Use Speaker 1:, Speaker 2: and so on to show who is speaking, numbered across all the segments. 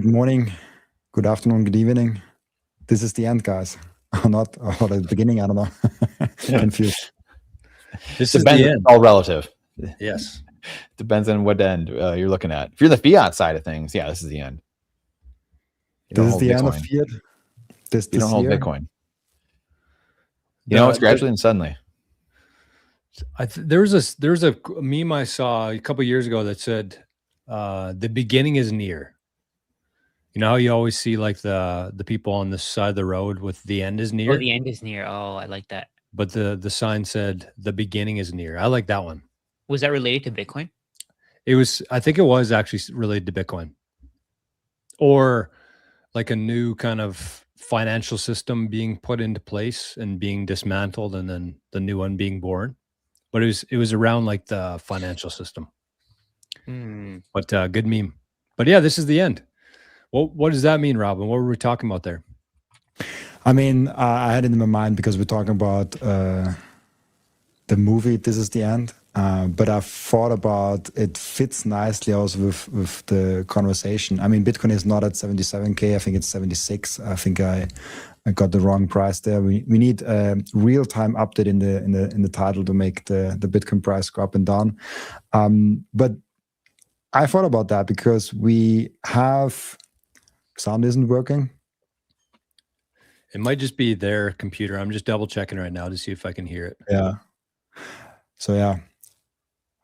Speaker 1: morning, good afternoon, good evening. This is the end, guys. Or not, or the beginning, I don't know. Confused.
Speaker 2: This is the end.
Speaker 3: All relative.
Speaker 2: Yes.
Speaker 3: Depends on what end you're looking at. If you're the fiat side of things, yeah, this is the end.
Speaker 1: This is the end of fiat.
Speaker 3: You don't hold Bitcoin. You know, it's gradually and suddenly.
Speaker 2: There's a meme I saw a couple of years ago that said, "The beginning is near." You know how you always see like the people on the side of the road with "the end is near."
Speaker 4: Oh, the end is near. Oh, I like that.
Speaker 2: But the sign said, "The beginning is near." I like that one.
Speaker 4: Was that related to Bitcoin?
Speaker 2: I think it was actually related to Bitcoin, or like a new kind of financial system being put into place and being dismantled, and then the new one being born. But it was around like the financial system. But good meme. But yeah, this is the end. Well, what does that mean, Robin? What were we talking about there?
Speaker 1: I mean, I had it in my mind because we're talking about the movie "This Is the End," but I thought about it fits nicely also with the conversation. I mean, Bitcoin is not at 77K. I think it's 76. I think I got the wrong price there. We need a real-time update in the title to make the Bitcoin price go up and down. But I thought about that because we have sound isn't working.
Speaker 2: It might just be their computer. I'm just double checking right now to see if I can hear it.
Speaker 1: Yeah. So yeah,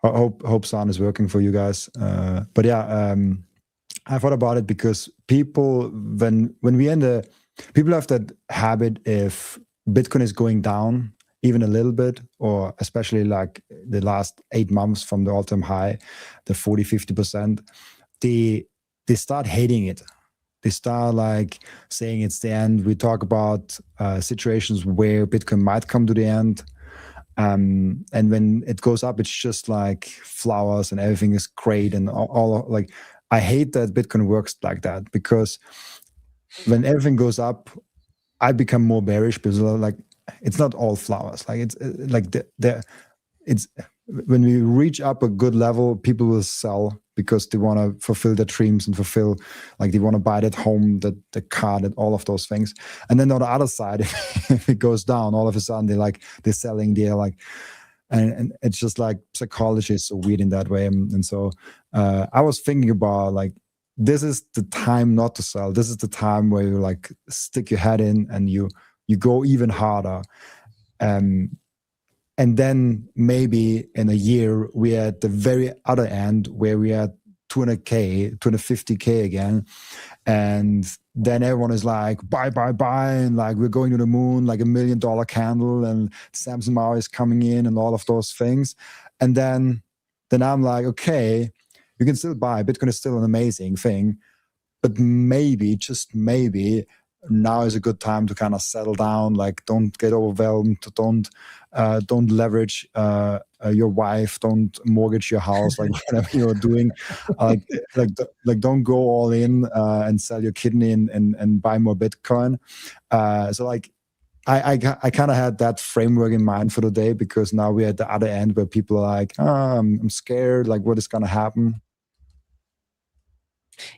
Speaker 1: I hope sound is working for you guys. But yeah, I thought about it because people, when we end people have that habit if Bitcoin is going down even a little bit, or especially like the last 8 months from the all-time high, the 40-50%, they start hating it. They start like saying it's the end. We talk about situations where Bitcoin might come to the end. And when it goes up, it's just like flowers and everything is great. And all like, I hate that Bitcoin works like that, because when everything goes up, I become more bearish because like, it's not all flowers. Like it's like it's when we reach up a good level, people will sell because they want to fulfill their dreams and fulfill, like they want to buy that home, the car, that all of those things. And then on the other side, if it goes down, all of a sudden they're selling, they're like, and it's just like psychology is so weird in that way. And so I was thinking about like, this is the time not to sell. This is the time where you like stick your head in and you go even harder. And then maybe in a year, we're at the very other end where we're at 200K, 250K again. And then everyone is like, buy, and like, we're going to the moon, like $1 million candle, and Samson Mao is coming in and all of those things. And then I'm like, okay, you can still buy. Bitcoin is still an amazing thing. But maybe, just maybe, now is a good time to kind of settle down. Like, don't get overwhelmed. Don't leverage your wife. Don't mortgage your house. Like whatever you're doing, like don't go all in and sell your kidney and buy more Bitcoin. So like, I kind of had that framework in mind for today, because now we're at the other end where people are like, I'm scared. Like, what is gonna happen?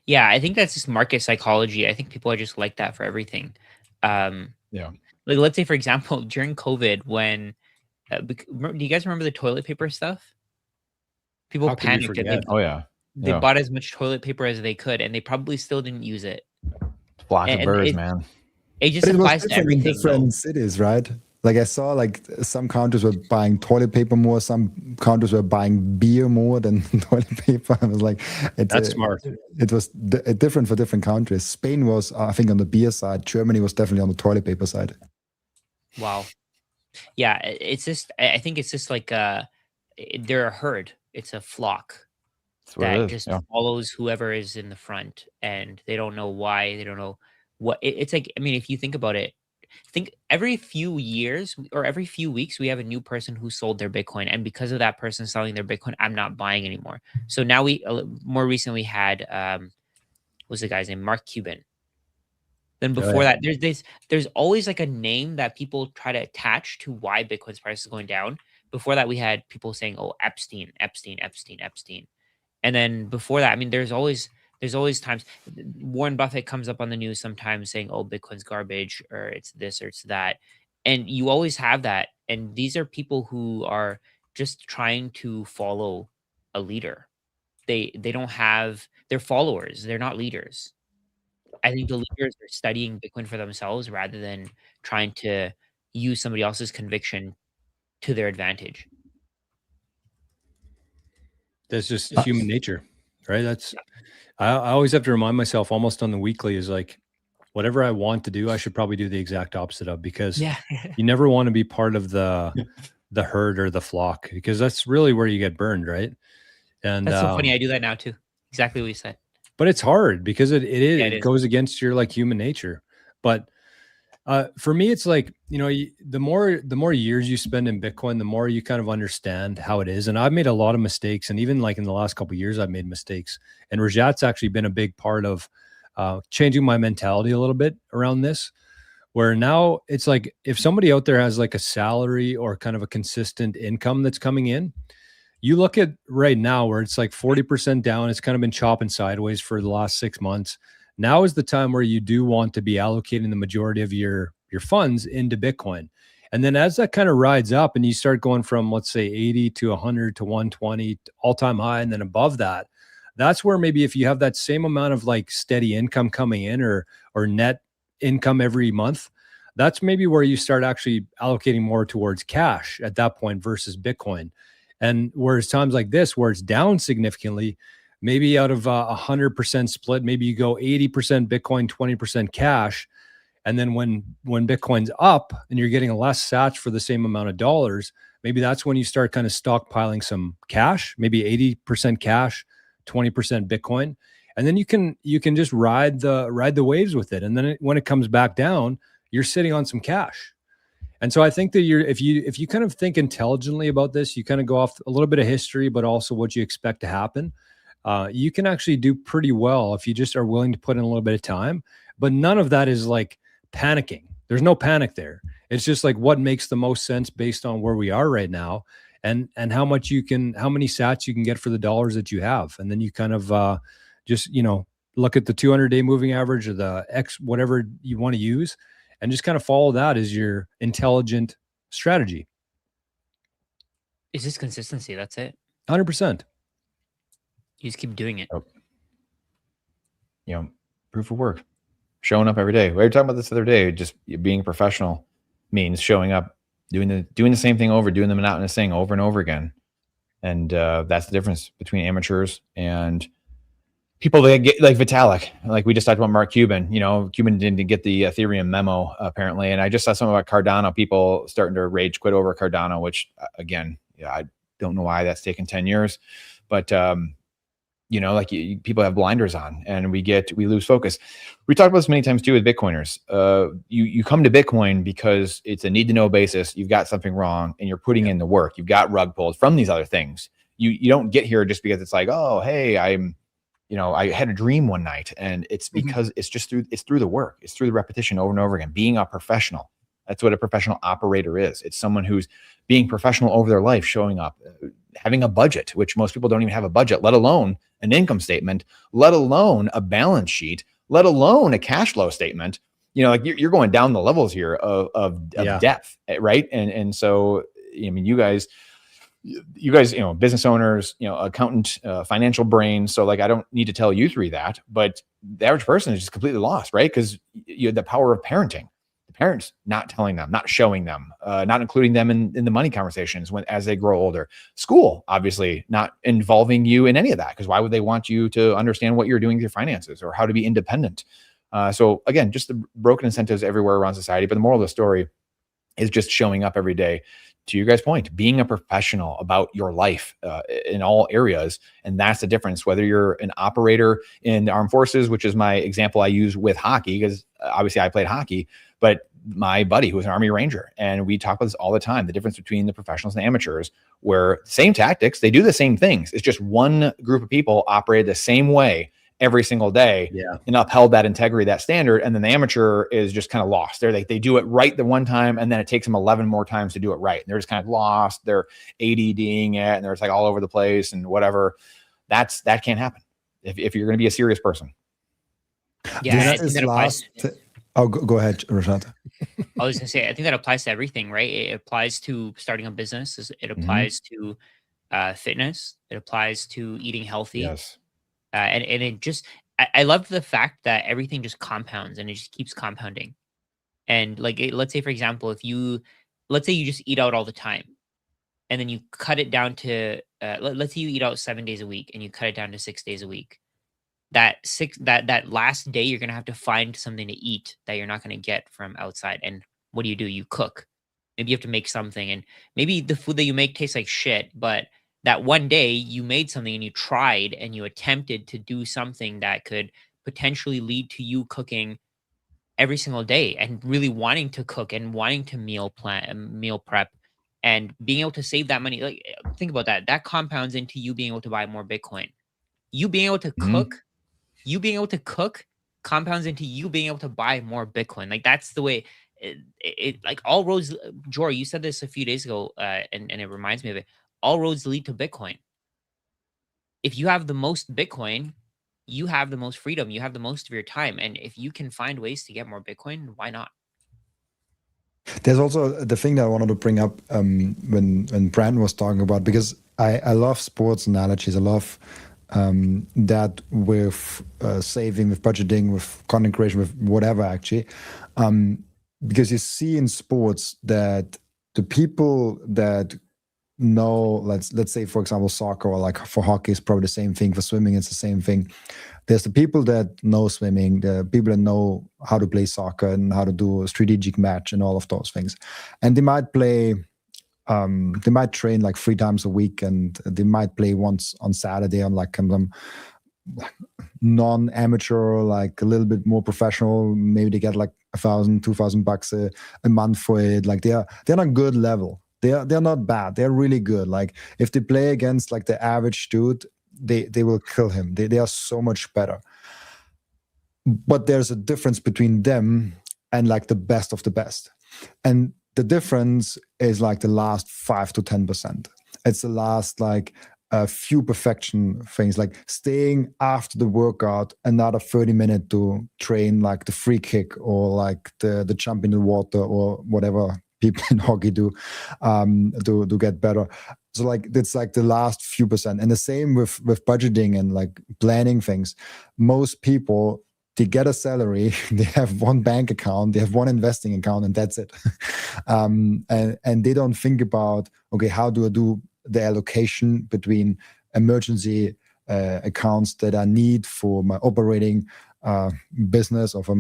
Speaker 4: Yeah, I think that's just market psychology. I think people are just like that for everything.
Speaker 3: Yeah.
Speaker 4: Like, let's say, for example, during COVID, when do you guys remember the toilet paper stuff? People panicked and they bought as much toilet paper as they could, and they probably still didn't use it.
Speaker 3: Flock of birds, man.
Speaker 4: It just applies to everything.
Speaker 1: In different cities, right? Like I saw, like some countries were buying toilet paper more, some countries were buying beer more than toilet paper. I was like,
Speaker 2: that's smart.
Speaker 1: It was different for different countries. Spain was, I think, on the beer side. Germany was definitely on the toilet paper side.
Speaker 4: Wow. Yeah, it's just, I think it's just like they're a herd. It's a flock that just follows whoever is in the front, and they don't know why. They don't know what it's like. I mean, if you think about it, think every few years or every few weeks, we have a new person who sold their Bitcoin. And because of that person selling their Bitcoin, I'm not buying anymore. So now more recently had, what's the guy's name? Mark Cuban. Then before that, there's always like a name that people try to attach to why Bitcoin's price is going down. Before that, we had people saying, oh, Epstein. And then before that, I mean, there's always There's always times Warren Buffett comes up on the news sometimes saying, oh, Bitcoin's garbage, or it's this or it's that. And you always have that. And these are people who are just trying to follow a leader. They don't have, they're followers. They're not leaders. I think the leaders are studying Bitcoin for themselves rather than trying to use somebody else's conviction to their advantage.
Speaker 2: That's just human nature, right? That's, I always have to remind myself almost on the weekly is like, whatever I want to do, I should probably do the exact opposite of, because you never want to be part of the herd or the flock, because that's really where you get burned, right? And
Speaker 4: that's so funny. I do that now too. Exactly what you said.
Speaker 2: But it's hard because it goes against your like human nature. But for me, it's like, you know, the more years you spend in Bitcoin, the more you kind of understand how it is. And I've made a lot of mistakes, and even like in the last couple of years, I've made mistakes. And Rajat's actually been a big part of changing my mentality a little bit around this, where now it's like, if somebody out there has like a salary or kind of a consistent income that's coming in, you look at right now where it's like 40% down, it's kind of been chopping sideways for the last 6 months. Now is the time where you do want to be allocating the majority of your funds into Bitcoin. And then as that kind of rides up and you start going from, let's say 80 to 100 to 120 all-time high, and then above that, that's where maybe if you have that same amount of like steady income coming in or net income every month, that's maybe where you start actually allocating more towards cash at that point versus Bitcoin. And whereas times like this, where it's down significantly, maybe out of 100% split, maybe you go 80% Bitcoin, 20% cash. And then when Bitcoin's up and you're getting less sats for the same amount of dollars, maybe that's when you start kind of stockpiling some cash, maybe 80% cash, 20% Bitcoin. And then you can just ride the waves with it. And then when it comes back down, you're sitting on some cash. And so I think that if you kind of think intelligently about this, you kind of go off a little bit of history, but also what you expect to happen. You can actually do pretty well if you just are willing to put in a little bit of time. But none of that is like panicking. There's no panic there. It's just like what makes the most sense based on where we are right now, and how many sats you can get for the dollars that you have. And then you kind of just, you know, look at the 200-day moving average or the X, whatever you want to use, and just kind of follow that as your intelligent strategy.
Speaker 4: It's just consistency. That's it.
Speaker 2: 100%.
Speaker 4: You just keep doing it.
Speaker 3: You know, proof of work, showing up every day. We were talking about this the other day. Just being a professional means showing up, doing the same thing over, doing the monotonous thing over and over again. And that's the difference between amateurs and people that get like Vitalik. Like we just talked about Mark Cuban. You know, Cuban didn't get the Ethereum memo apparently. And I just saw something about Cardano, people starting to rage quit over Cardano, which again, I don't know why that's taken 10 years, but you know, like people have blinders on and we lose focus. We talked about this many times too with Bitcoiners. You come to Bitcoin because it's a need to know basis. You've got something wrong and you're putting in the work. You've got rug pulled from these other things. You don't get here just because it's like, oh, hey, I had a dream one night, and it's because it's through the work. It's through the repetition over and over again. Being a professional. That's what a professional operator is. It's someone who's being professional over their life, showing up, having a budget, which most people don't even have a budget, let alone an income statement, let alone a balance sheet, let alone a cash flow statement. You know, like you're going down the levels here of depth, right? And so, I mean, you guys, you know, business owners, you know, accountant, financial brain. So like, I don't need to tell you three that, but the average person is just completely lost, right? Because you have the power of parenting. Parents not telling them, not showing them, not including them in the money conversations as they grow older. School, obviously, not involving you in any of that, because why would they want you to understand what you're doing with your finances or how to be independent? So again, just the broken incentives everywhere around society. But the moral of the story is just showing up every day. To you guys' point, being a professional about your life in all areas. And that's the difference, whether you're an operator in the armed forces, which is my example I use with hockey, because obviously I played hockey, but my buddy who was an Army Ranger, and we talk about this all the time, the difference between the professionals and the amateurs, where same tactics, they do the same things. It's just one group of people operated the same way every single day and upheld that integrity, that standard. And then the amateur is just kind of lost. They do it right the one time, and then it takes them 11 more times to do it right. And they're just kind of lost. They're ADDing it, and they're just like all over the place and whatever. That can't happen. if you're going to be a serious person.
Speaker 4: Yeah,
Speaker 1: This is last. Go ahead, Rashad.
Speaker 4: I was gonna say, I think that applies to everything, right? It applies to starting a business. It applies to fitness. It applies to eating healthy.
Speaker 3: Yes.
Speaker 4: And it just, I love the fact that everything just compounds and it just keeps compounding. And like, let's say, for example, let's say you just eat out all the time, and then you cut it down to, let's say you eat out 7 days a week and you cut it down to 6 days a week. That last day, you're going to have to find something to eat that you're not going to get from outside. And what do? You cook. Maybe you have to make something, and maybe the food that you make tastes like shit, but that one day you made something and you tried and you attempted to do something that could potentially lead to you cooking every single day and really wanting to cook and wanting to meal prep and being able to save that money. Like, think about that. That compounds into you being able to buy more Bitcoin. You being able to cook, compounds into you being able to buy more Bitcoin. Like, that's the way it like all roads. Jory, you said this a few days ago, and it reminds me of it. All roads lead to Bitcoin. If you have the most Bitcoin, you have the most freedom. You have the most of your time. And if you can find ways to get more Bitcoin, why not?
Speaker 1: There's also the thing that I wanted to bring up when Brandon was talking about, because I love sports analogies. I love that with saving, with budgeting, with content creation, with whatever, actually. Because you see in sports that the people that know, let's say, for example, soccer, or like for hockey is probably the same thing. For swimming, it's the same thing. There's the people that know swimming, the people that know how to play soccer and how to do a strategic match and all of those things. And they might play, they might train like 3 times a week, and they might play once on Saturday on like some non-amateur, like a little bit more professional. Maybe they get like $1,000-$2,000 a month for it. Like they're on good level. They're not bad. They're really good. Like if they play against like the average dude, they will kill him. They are so much better. But there's a difference between them and like the best of the best. And the difference is like the last 5 to 10%. It's the last like a few perfection things, like staying after the workout another 30 minutes to train like the free kick or like the jump in the water or whatever people in hockey do to get better. So like it's like the last few percent. And the same with budgeting and like planning things. Most people, they get a salary, they have one bank account, they have one investing account, and that's it. And they don't think about, okay, how do I do the allocation between emergency accounts that I need for my operating business, or for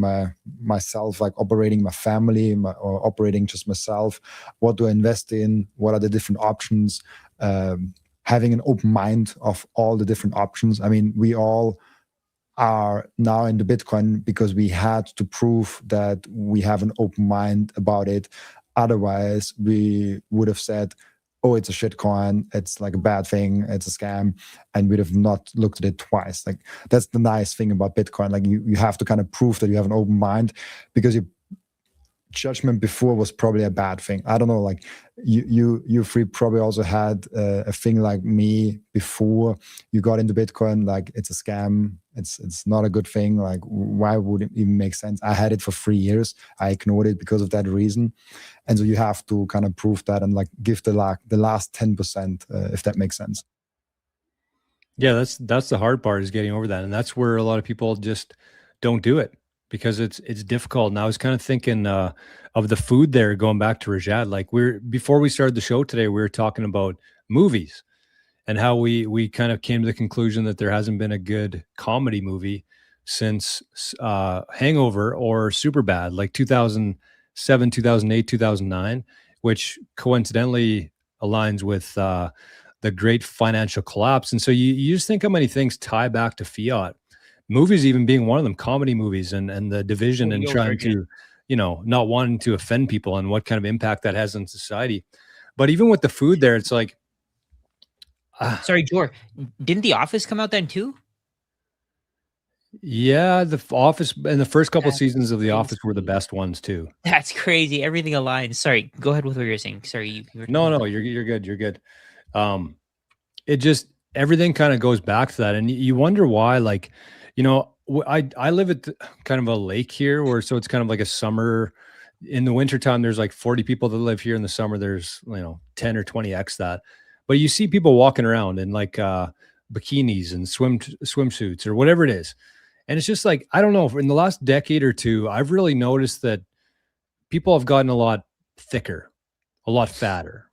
Speaker 1: myself, like operating my family, or operating just myself. What do I invest in? What are the different options? Having an open mind of all the different options. I mean, we all are now in the Bitcoin because we had to prove that we have an open mind about it. Otherwise, we would have said, oh, it's a shit coin, it's like a bad thing, it's a scam, and we'd have not looked at it twice. Like that's the nice thing about Bitcoin. Like you have to kind of prove that you have an open mind, because your judgment before was probably a bad thing. I don't know, like you three probably also had a thing like me before you got into Bitcoin, like it's a scam, it's not a good thing, like why would it even make sense? I had it for 3 years, I ignored it because of that reason. And so you have to kind of prove that and like give the last 10%, if that makes sense.
Speaker 2: Yeah, that's the hard part, is getting over that. And that's where a lot of people just don't do it, because it's difficult. And I was kind of thinking of the food there, going back to Rajad. Like before we started the show today, we were talking about movies and how we kind of came to the conclusion that there hasn't been a good comedy movie since Hangover or Superbad, like 2007, 2008, 2009, which coincidentally aligns with the great financial collapse. And so you just think how many things tie back to fiat. Movies even being one of them, comedy movies, and the division and trying to, not wanting to offend people, and what kind of impact that has on society. But even with the food there, it's like,
Speaker 4: sorry, Jor, didn't The Office come out then too?
Speaker 2: Yeah, The Office and the first couple seasons of The Office were the best ones too.
Speaker 4: That's crazy. Everything aligns. Sorry, go ahead with what you're saying. Sorry.
Speaker 2: No, you're good. You're good. It just, everything kind of goes back to that. And you wonder why, like, I live at kind of a lake here so it's kind of like a summer. In the wintertime, there's like 40 people that live here. In the summer, there's 10 or 20x that. But you see people walking around in like bikinis and swimsuits or whatever it is. And it's just like, I don't know, in the last decade or two, I've really noticed that people have gotten a lot thicker, a lot fatter.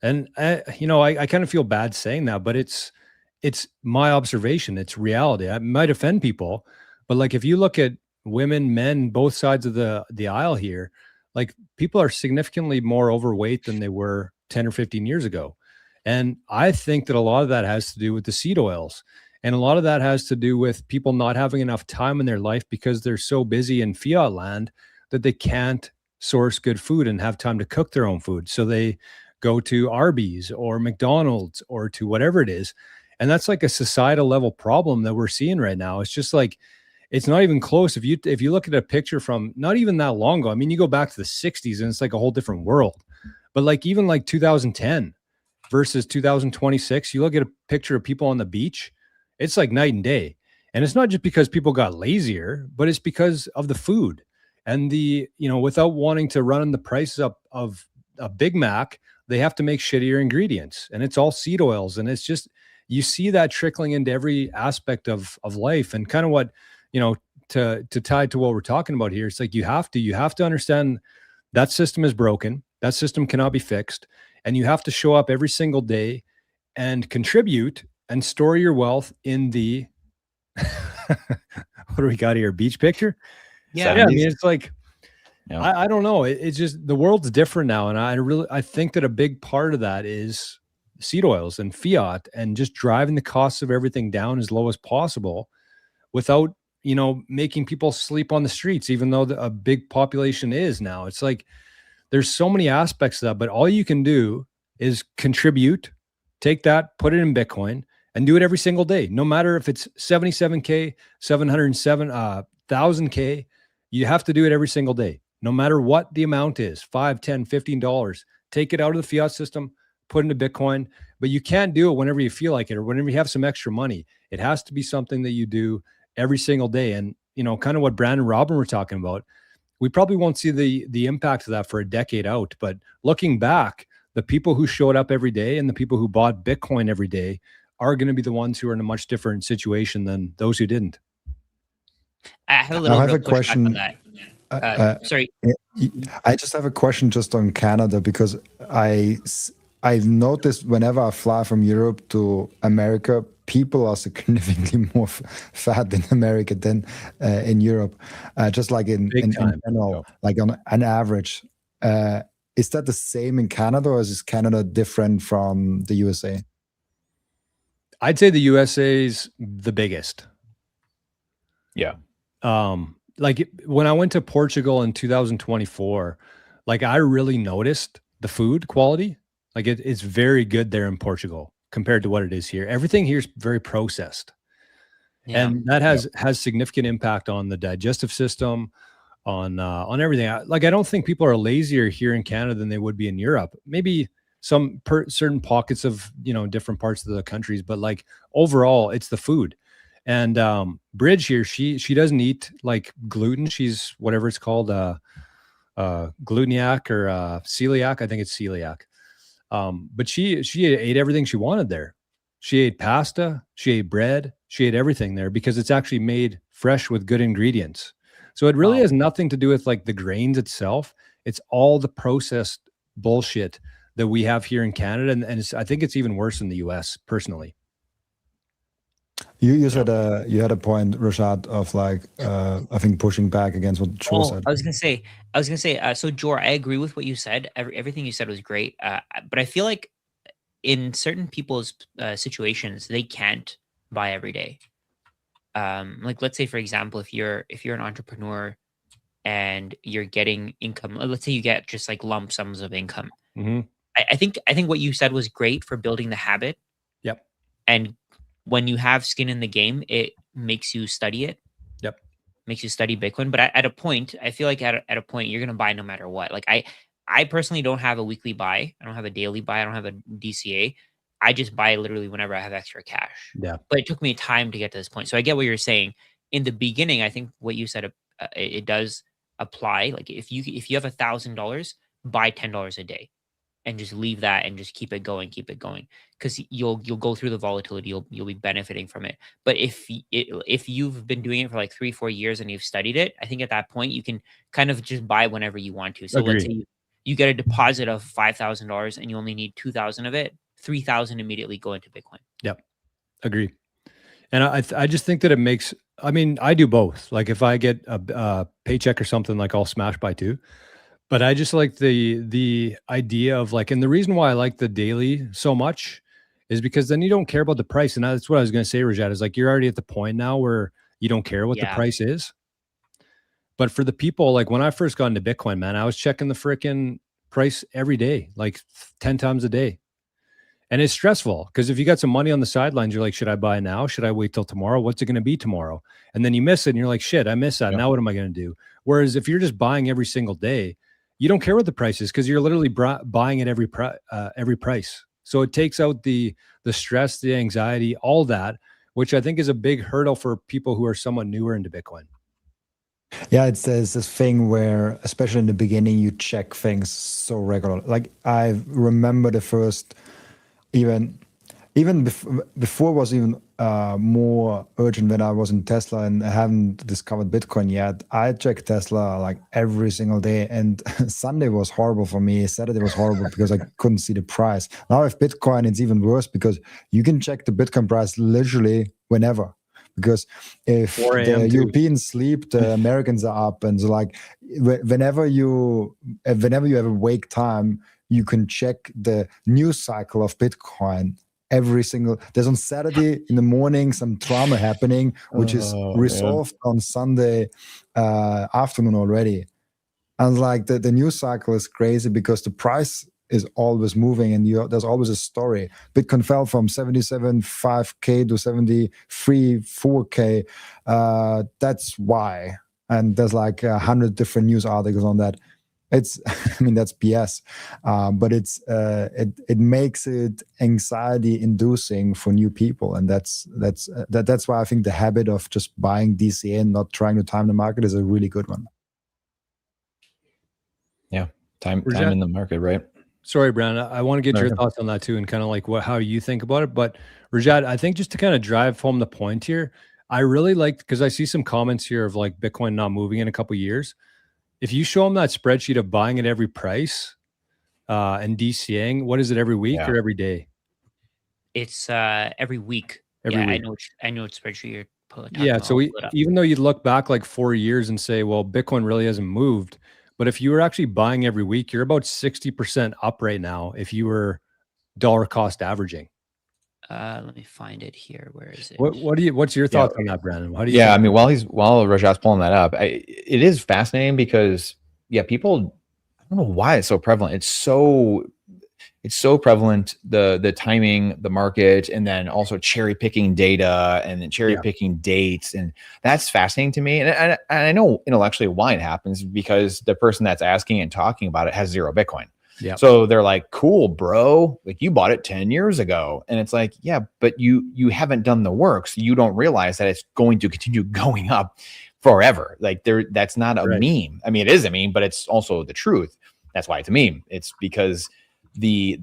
Speaker 2: And I kind of feel bad saying that, but it's my observation. It's reality. I might offend people, but like if you look at women, men, both sides of the aisle here, like people are significantly more overweight than they were 10 or 15 years ago. And I think that a lot of that has to do with the seed oils. And a lot of that has to do with people not having enough time in their life because they're so busy in fiat land that they can't source good food and have time to cook their own food. So they go to Arby's or McDonald's or to whatever it is. And that's like a societal level problem that we're seeing right now. It's just like, it's not even close. If you look at a picture from not even that long ago, I mean, you go back to the 60s and it's like a whole different world. But like even like 2010 versus 2026, you look at a picture of people on the beach, it's like night and day. And it's not just because people got lazier, but it's because of the food and without wanting to run the prices up of a Big Mac, they have to make shittier ingredients, and it's all seed oils. And it's just, you see that trickling into every aspect of life. And kind of what, to tie to what we're talking about here, it's like you have to understand that system is broken. That system cannot be fixed. And you have to show up every single day and contribute and store your wealth in the, what do we got here? Beach picture?
Speaker 4: Yeah.
Speaker 2: I mean, it's like, I don't know. It's just, the world's different now. And I think that a big part of that is seed oils and fiat and just driving the costs of everything down as low as possible without, making people sleep on the streets, even though a big population is now. It's like, there's so many aspects of that, but all you can do is contribute, take that, put it in Bitcoin, and do it every single day. No matter if it's 77K, 707,000K, you have to do it every single day. No matter what the amount is, $5, $10, $15, take it out of the fiat system, put into Bitcoin, but you can't do it whenever you feel like it or whenever you have some extra money. It has to be something that you do every single day. And, kind of what Brandon and Robin were talking about, we probably won't see the impact of that for a decade out. But looking back, the people who showed up every day and the people who bought Bitcoin every day are going to be the ones who are in a much different situation than those who didn't.
Speaker 4: I have a question on that. Sorry.
Speaker 1: I just have a question just on Canada, because I've noticed whenever I fly from Europe to America, people are significantly more fat in America than in Europe. Just like in general, like on an average. Is that the same in Canada, or is Canada different from the USA?
Speaker 2: I'd say the USA is the biggest.
Speaker 3: Yeah.
Speaker 2: Like when I went to Portugal in 2024, like I really noticed the food quality. Like it's very good there in Portugal compared to what it is here. Everything here is very processed. Yeah. And that has significant impact on the digestive system, on everything. I don't think people are lazier here in Canada than they would be in Europe. Maybe some certain pockets of, different parts of the countries, but like overall it's the food. And Bridge here, she doesn't eat like gluten. She's whatever it's called, gluteniac or celiac. I think it's celiac. But she ate everything she wanted there. She ate pasta, she ate bread, she ate everything there because it's actually made fresh with good ingredients. So it really has nothing to do with like the grains itself. It's all the processed bullshit that we have here in Canada. And I think it's even worse in the US personally.
Speaker 1: You said you had a point, Rashad, of like I think pushing back against what Jor said.
Speaker 4: I was gonna say. So Jor, I agree with what you said. Everything you said was great. But I feel like in certain people's situations, they can't buy every day. Like let's say, for example, if you're an entrepreneur and you're getting income, let's say you get just like lump sums of income.
Speaker 2: Mm-hmm.
Speaker 4: I think what you said was great for building the habit.
Speaker 2: Yep.
Speaker 4: And when you have skin in the game, it makes you study it.
Speaker 2: Yep.
Speaker 4: Makes you study Bitcoin. But at a point, I feel like at a point, you're going to buy no matter what. Like I personally don't have a weekly buy. I don't have a daily buy. I don't have a DCA. I just buy literally whenever I have extra cash.
Speaker 2: Yeah.
Speaker 4: But it took me time to get to this point. So I get what you're saying. In the beginning, I think what you said, it does apply. Like if you have $1,000, buy $10 a day, and just leave that and just keep it going, because you'll go through the volatility. You'll be benefiting from it. But if you've been doing it for like 3-4 years and you've studied it, I think at that point you can kind of just buy whenever you want to. So let's say you get a deposit of $5,000 and you only need 2,000 of it, 3,000 immediately go into Bitcoin.
Speaker 2: Yep, agree. And I just think that it makes. I mean, I do both. Like if I get a paycheck or something, like I'll smash by 2. But I just like the idea of like, and the reason why I like the daily so much is because then you don't care about the price. And that's what I was going to say, Rajat, is like, you're already at the point now where you don't care what the price is. But for the people, like when I first got into Bitcoin, man, I was checking the freaking price every day, like 10 times a day. And it's stressful because if you got some money on the sidelines, you're like, should I buy now? Should I wait till tomorrow? What's it going to be tomorrow? And then you miss it and you're like, shit, I missed that. Yep. Now what am I going to do? Whereas if you're just buying every single day, you don't care what the price is because you're literally buying at every price. So it takes out the stress, the anxiety, all that, which I think is a big hurdle for people who are somewhat newer into Bitcoin.
Speaker 1: Yeah, there's this thing where, especially in the beginning, you check things so regularly. Like I remember the first, even before was even more urgent when I was in Tesla and I haven't discovered Bitcoin yet. I checked Tesla like every single day, and Sunday was horrible for me. Saturday was horrible because I couldn't see the price. Now with Bitcoin, it's even worse because you can check the Bitcoin price literally whenever. Because if the Europeans sleep, the Americans are up, and so like whenever you have a wake time, you can check the news cycle of Bitcoin. There's on Saturday in the morning some drama happening, which is resolved on Sunday afternoon already. And like the news cycle is crazy because the price is always moving and there's always a story. Bitcoin fell from 77.5K to 73.4K. That's why. And there's like 100 different news articles on that. It's, I mean, that's BS, but it makes it anxiety inducing for new people, and that's why I think the habit of just buying DCA and not trying to time the market is a really good one.
Speaker 3: Yeah, time in the market, right?
Speaker 2: Sorry, Brandon, I want to get your thoughts on that too, and kind of like how you think about it. But Rajat, I think just to kind of drive home the point here, I really like, because I see some comments here of like Bitcoin not moving in a couple of years. If you show them that spreadsheet of buying at every price and DCAing, what is it, every week or every day?
Speaker 4: It's every week.
Speaker 2: Every week.
Speaker 4: I know what spreadsheet you're pulling.
Speaker 2: Yeah, so even though you look back like 4 years and say, well, Bitcoin really hasn't moved, but if you were actually buying every week, you're about 60% up right now if you were dollar cost averaging.
Speaker 4: Let me find it here. Where is it?
Speaker 2: What's your thoughts on that, Brandon? How do you?
Speaker 3: Yeah, I mean, while Rajat's pulling that up, it is fascinating because people, I don't know why it's so prevalent. It's so prevalent, the timing, the market, and then also cherry picking data and then cherry picking dates, and that's fascinating to me. And I know intellectually why it happens, because the person that's asking and talking about it has 0 Bitcoin. Yeah. So they're like, cool, bro. Like, you bought it 10 years ago. And it's like, yeah, but you haven't done the work. So you don't realize that it's going to continue going up forever. Like, that's not a meme. I mean, it is a meme, but it's also the truth. That's why it's a meme. It's because the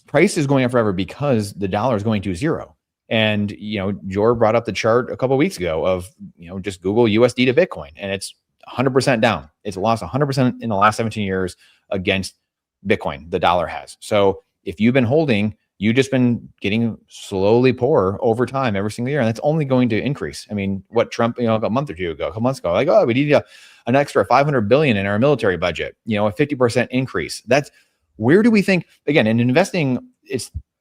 Speaker 3: price is going up forever because the dollar is going to 0. And, Jor brought up the chart a couple of weeks ago of, just Google USD to Bitcoin, and it's 100% down. It's lost 100% in the last 17 years against Bitcoin, the dollar has. So if you've been holding, you've just been getting slowly poorer over time every single year, and that's only going to increase. I mean, what Trump, a month or two ago, a couple months ago, like, oh, we need an extra $500 billion in our military budget, a 50% increase. That's, where do we think, again, in investing,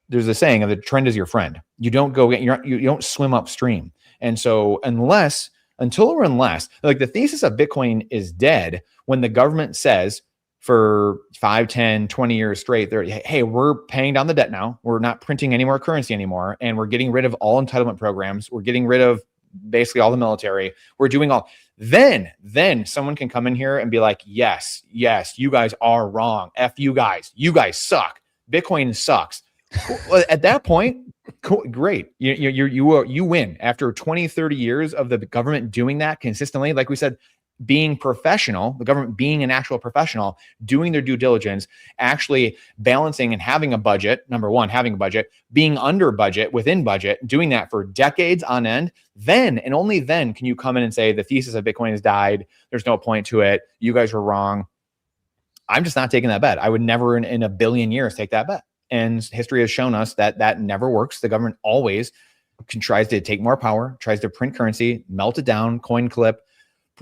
Speaker 3: there's a saying of the trend is your friend. You don't you don't swim upstream. And so unless like the thesis of Bitcoin is dead when the government says, for 5, 10, 20 years straight, hey, we're paying down the debt now. We're not printing any more currency anymore. And we're getting rid of all entitlement programs. We're getting rid of basically all the military. We're doing all. Then someone can come in here and be like, yes, you guys are wrong. F you guys. You guys suck. Bitcoin sucks. Cool. Well, at that point, cool, great. You win after 20, 30 years of the government doing that consistently. Like we said, being professional, the government being an actual professional, doing their due diligence, actually balancing and having a budget. Number one, having a budget, being under budget, within budget, doing that for decades on end. Then and only then can you come in and say the thesis of Bitcoin has died. There's no point to it. You guys were wrong. I'm just not taking that bet. I would never in a billion years take that bet. And history has shown us that that never works. The government always tries to take more power, tries to print currency, melt it down, coin clip,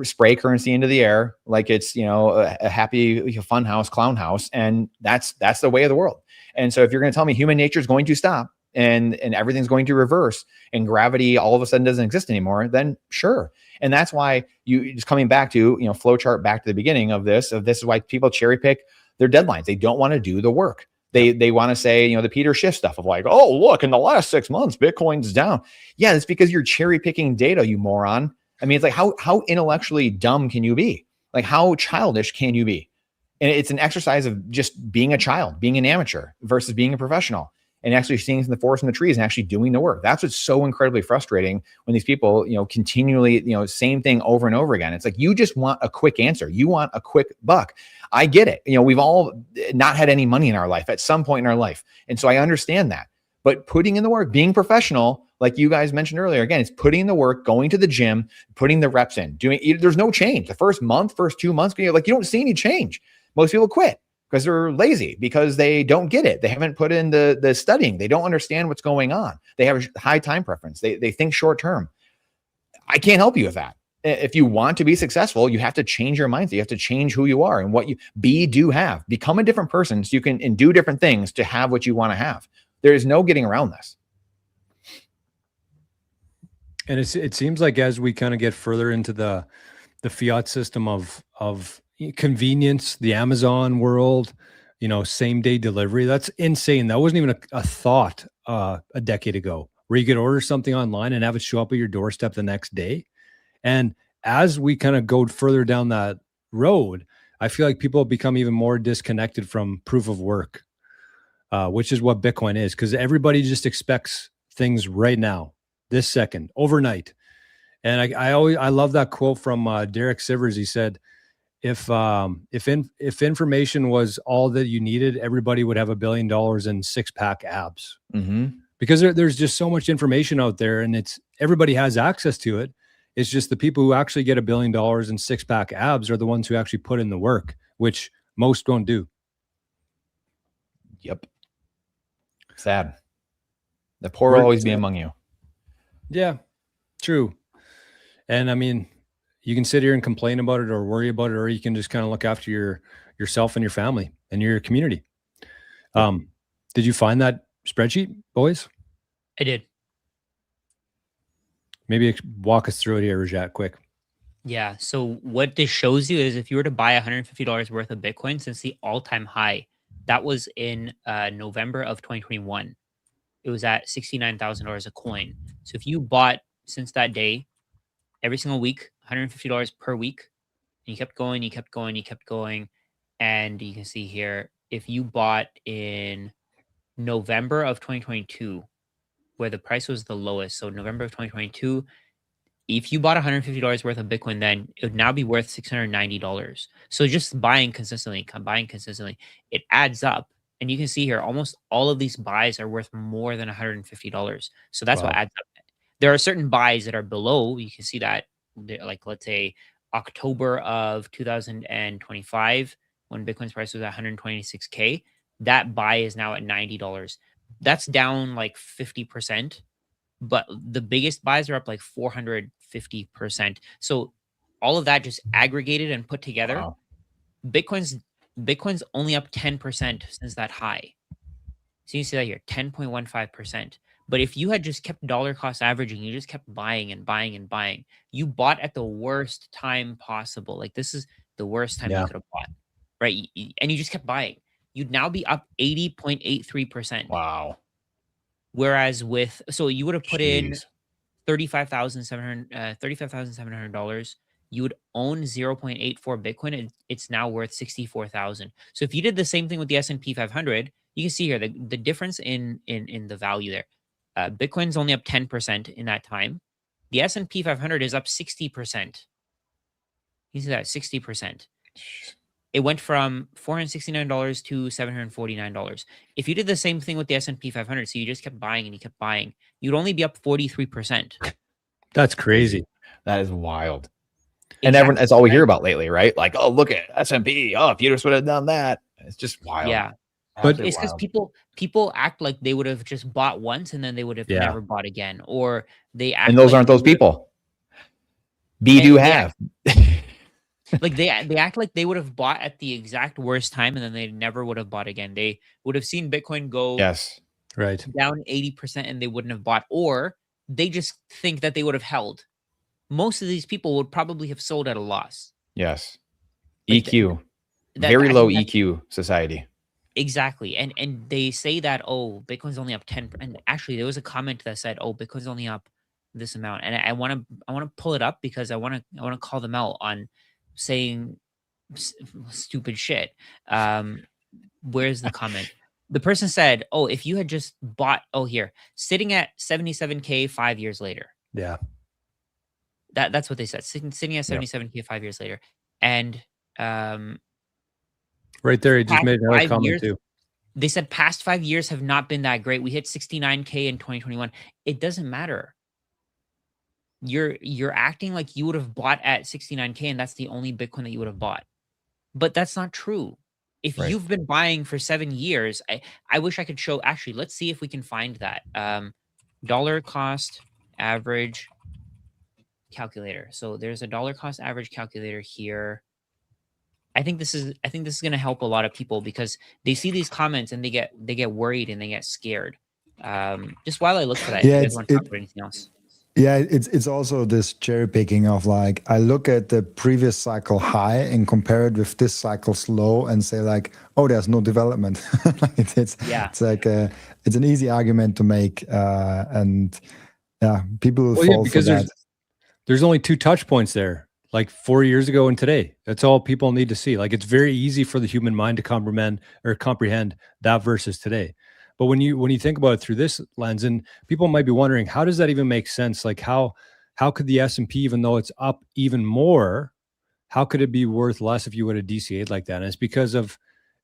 Speaker 3: spray currency into the air like it's, a happy fun house, clown house. And that's the way of the world. And so if you're going to tell me human nature is going to stop and everything's going to reverse and gravity all of a sudden doesn't exist anymore, then sure. And that's why you just coming back to, flow chart back to the beginning of this is why people cherry pick their deadlines. They don't want to do the work. They want to say, the Peter Schiff stuff of like, oh, look, in the last 6 months, Bitcoin's down. Yeah, it's because you're cherry picking data, you moron. I mean, it's like how intellectually dumb can you be? Like how childish can you be? And it's an exercise of just being a child, being an amateur versus being a professional and actually seeing the forest and the trees and actually doing the work. That's what's so incredibly frustrating when these people, continually, same thing over and over again. It's like, you just want a quick answer. You want a quick buck. I get it. We've all not had any money in our life at some point in our life. And so I understand that. But putting in the work, being professional, like you guys mentioned earlier, again, it's putting in the work, going to the gym, putting the reps in, there's no change. The first month, first 2 months, you don't see any change. Most people quit because they're lazy, because they don't get it. They haven't put in the studying. They don't understand what's going on. They have a high time preference. They think short term. I can't help you with that. If you want to be successful, you have to change your mindset. You have to change who you are and what you do have. Become a different person so you can and do different things to have what you want to have. There is no getting around this.
Speaker 2: And it seems like as we kind of get further into the fiat system of convenience, the Amazon world, same day delivery, that's insane. That wasn't even a thought a decade ago, where you could order something online and have it show up at your doorstep the next day. And as we kind of go further down that road, I feel like people become even more disconnected from proof of work, which is what Bitcoin is, because everybody just expects things right now, this second, overnight. And I love that quote from Derek Sivers. He said, if information was all that you needed, everybody would have $1 billion in 6-pack abs.
Speaker 3: Mm-hmm.
Speaker 2: Because there's just so much information out there, and everybody has access to it. It's just the people who actually get $1 billion in 6-pack abs are the ones who actually put in the work, which most don't do.
Speaker 3: Yep. Sad. The poor will always be among you.
Speaker 2: Yeah, true. And I mean, you can sit here and complain about it or worry about it, or you can just kind of look after yourself and your family and your community. Did you find that spreadsheet, boys?
Speaker 4: I did.
Speaker 2: Maybe walk us through it here, Rajat, quick.
Speaker 4: Yeah. So what this shows you is if you were to buy $150 worth of Bitcoin since the all-time high, that was in November of 2021. It was at $69,000 a coin. So if you bought since that day, every single week, $150 per week, and you kept going, you kept going, you kept going, and you can see here, if you bought in November of 2022, where the price was the lowest, so November of 2022, if you bought $150 worth of Bitcoin, then it would now be worth $690. So just buying consistently, it adds up. And you can see here, almost all of these buys are worth more than $150. So that's what adds up. There are certain buys that are below. You can see that, like, let's say October of 2025, when Bitcoin's price was at 126K, that buy is now at $90. That's down like 50%. But the biggest buys are up like 450%. So all of that just aggregated and put together, wow. Bitcoin's only up 10% since that high. So you see that here, 10.15%. But if you had just kept dollar cost averaging, you just kept buying and buying and buying, you bought at the worst time possible. Like, this is the worst time you could have bought, right? And you just kept buying. You'd now be up 80.83%.
Speaker 3: Wow.
Speaker 4: Whereas so you would have put in $35,700, you would own 0.84 Bitcoin, and it's now worth 64,000. So if you did the same thing with the S&P 500, you can see here the difference in the value there. Bitcoin's only up 10% in that time. The S&P 500 is up 60%. You see that 60%. It went from $469 to $749. If you did the same thing with the S&P 500, so you just kept buying and you kept buying, you'd only be up 43%.
Speaker 2: That's crazy.
Speaker 3: That is wild.
Speaker 4: Exactly.
Speaker 3: And everyone, that's all we hear about lately, right? Like, oh, look at S&P. Oh, if you just would have done that. It's just wild.
Speaker 4: Yeah.
Speaker 2: But
Speaker 4: it's because people act like they would have just bought once and then they would have never bought again, or they act.
Speaker 3: And those aren't those people. Do have.
Speaker 4: Like they act like they would have bought at the exact worst time and then they never would have bought again. They would have seen Bitcoin go down 80% and they wouldn't have bought, or they just think that they would have held. Most of these people would probably have sold at a loss.
Speaker 3: Yes.
Speaker 4: Like
Speaker 3: EQ. Very low EQ society.
Speaker 4: Exactly. And they say that, oh, Bitcoin's only up 10. And actually there was a comment that said, oh, Bitcoin's only up this amount. And I want to pull it up because I want to call them out on saying stupid shit. Where's the comment? The person said, oh, if you had just bought, sitting at 77K 5 years later.
Speaker 2: Yeah.
Speaker 4: That's what they said. Sitting at 77K 5 years later. And right
Speaker 2: there, he just made another comment too.
Speaker 4: They said past 5 years have not been that great. We hit 69K in 2021. It doesn't matter. You're acting like you would have bought at 69K and that's the only Bitcoin that you would have bought. But that's not true. If you've been buying for 7 years, I wish I could show. Actually, let's see if we can find that. Dollar cost average calculator. So there's a dollar cost average calculator here. I think this is going to help a lot of people because they see these comments and they get worried and they get scared. Just while I look for that, if you guys want to talk about anything else.
Speaker 1: Yeah, it's also this cherry picking of like, I look at the previous cycle high and compare it with this cycle's low and say like, oh, there's no development. It's like it's an easy argument to make, and people fall for that.
Speaker 2: There's only 2 touch points there, like 4 years ago and today. That's all people need to see. Like it's very easy for the human mind to comprehend that versus today. But when you think about it through this lens, and people might be wondering, how does that even make sense? Like how could the S&P, even though it's up even more, how could it be worth less if you would have DCA'd like that? And it's because of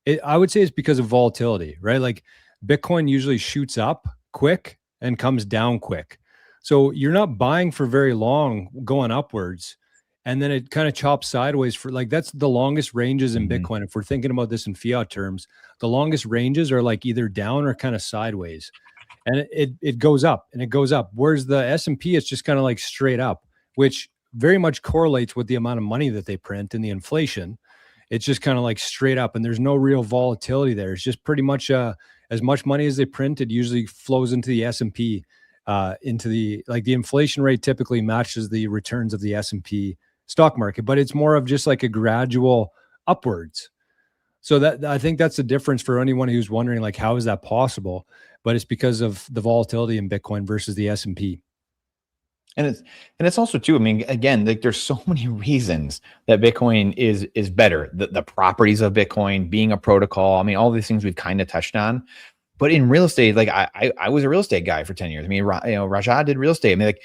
Speaker 2: it. I would say it's because of volatility, right? Like Bitcoin usually shoots up quick and comes down quick. So you're not buying for very long going upwards. And then it kind of chops sideways for like, that's the longest ranges in Bitcoin. If we're thinking about this in fiat terms, the longest ranges are like either down or kind of sideways, and it goes up and it goes up. Whereas the S&P is just kind of like straight up, which very much correlates with the amount of money that they print and the inflation. It's just kind of like straight up and there's no real volatility there. It's just pretty much as much money as they print, it usually flows into the S&P, into the inflation rate typically matches the returns of the S&P stock market, but it's more of just like a gradual upwards. So that I think that's the difference for anyone who's wondering like, how is that possible? But it's because of the volatility in Bitcoin versus the S&P.
Speaker 3: And it's also too, I mean, again, like there's so many reasons that Bitcoin is better. The properties of Bitcoin, being a protocol. I mean, all these things we've kind of touched on. But in real estate, like I was a real estate guy for 10 years. I mean, Rajat did real estate. I mean, like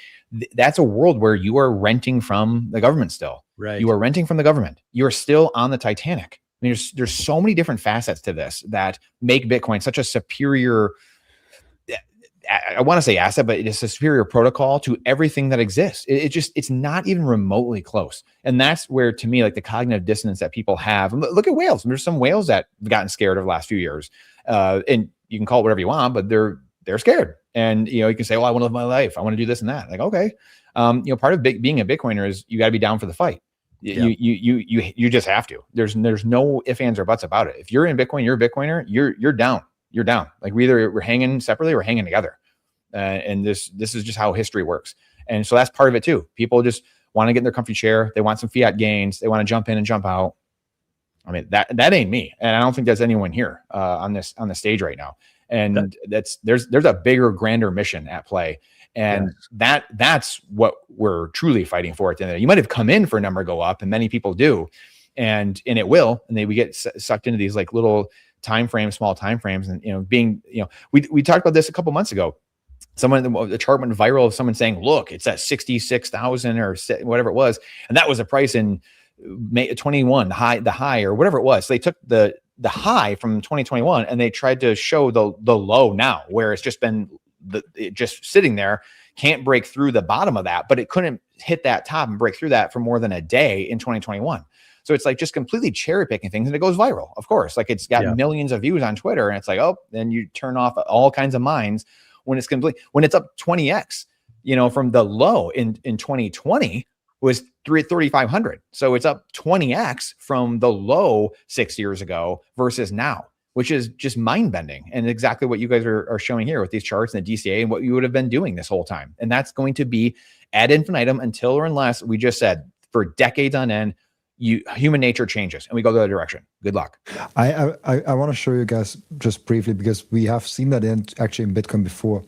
Speaker 3: that's a world where you are renting from the government still.
Speaker 2: Right.
Speaker 3: You are renting from the government. You are still on the Titanic. I mean, there's so many different facets to this that make Bitcoin such a superior, I want to say asset, but it's a superior protocol to everything that exists. It's not even remotely close. And that's where, to me, like the cognitive dissonance that people have. Look at whales. There's some whales that have gotten scared over the last few years. And you can call it whatever you want, but they're scared. And, you can say, well, I want to live my life. I want to do this and that. Like, okay. Part of being a Bitcoiner is you got to be down for the fight. Yeah. You just have to. There's no ifs, ands, or buts about it. If you're in Bitcoin, you're a Bitcoiner, you're down. You're down. Like we're hanging separately or hanging together. And this is just how history works. And so that's part of it too. People just want to get in their comfy chair. They want some fiat gains. They want to jump in and jump out. I mean, that ain't me. And I don't think there's anyone here on the stage right now. And there's a bigger, grander mission at play. And that's what we're truly fighting for at the end of the day. You might have come in for a number go up, and many people do. And it will. And we get sucked into these like little small time frames, and being we talked about this a couple months ago. The chart went viral of someone saying, look, it's at 66,000 or whatever it was, and that was a price in May 21, the high or whatever it was. So they took the high from 2021 and they tried to show the low now, where it's just been just sitting there, can't break through the bottom of that, but it couldn't hit that top and break through that for more than a day in 2021. So it's like just completely cherry picking things, and it goes viral, of course. Like it's got millions of views on Twitter, and it's like, oh, then you turn off all kinds of minds when it's up 20x, from the low in 2020 was 3,500. So it's up 20x from the low 6 years ago versus now, which is just mind bending, and exactly what you guys are showing here with these charts and the DCA and what you would have been doing this whole time. And that's going to be ad infinitum until or unless, we just said, for decades on end, human nature changes and we go the other direction. Good luck.
Speaker 1: I want to show you guys just briefly, because we have seen that actually in Bitcoin before.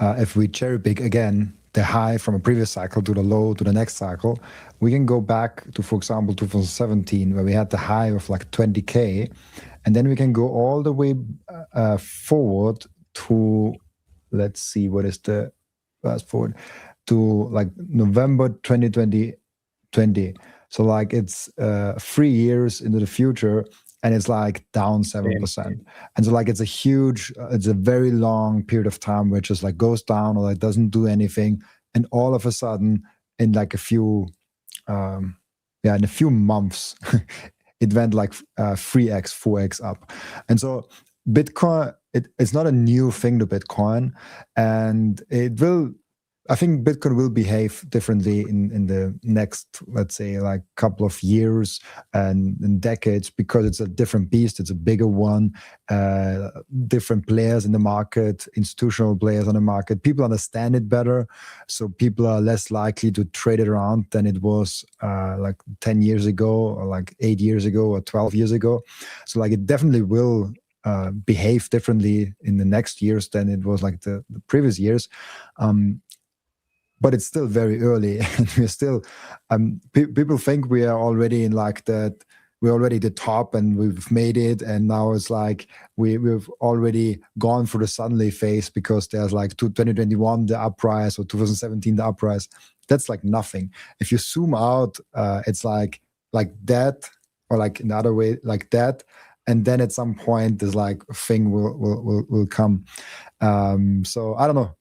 Speaker 1: If we cherry pick again the high from a previous cycle to the low to the next cycle, we can go back to, for example, 2017, where we had the high of like 20K, and then we can go all the way forward to, let's see, what is the fast forward to like November 2020. So like it's 3 years into the future, and it's like down 7%. And so like it's a very long period of time where it just like goes down or like doesn't do anything. And all of a sudden, in like a few months, it went like 3x, 4x up. And so Bitcoin, it's not a new thing to Bitcoin, and I think Bitcoin will behave differently in the next, let's say, like couple of years and decades, because it's a different beast. It's a bigger one, different players in the market, institutional players on the market. People understand it better. So people are less likely to trade it around than it was like 10 years ago or like 8 years ago or 12 years ago. So like it definitely will behave differently in the next years than it was like the previous years. But it's still very early, and we're still. People think we are already in like that. We're already the top, and we've made it. And now it's like we've already gone through the suddenly phase, because there's like 2021 the uprise or 2017 the uprise. That's like nothing. If you zoom out, it's like that, or like another way like that. And then at some point, there's like a thing will come. So I don't know.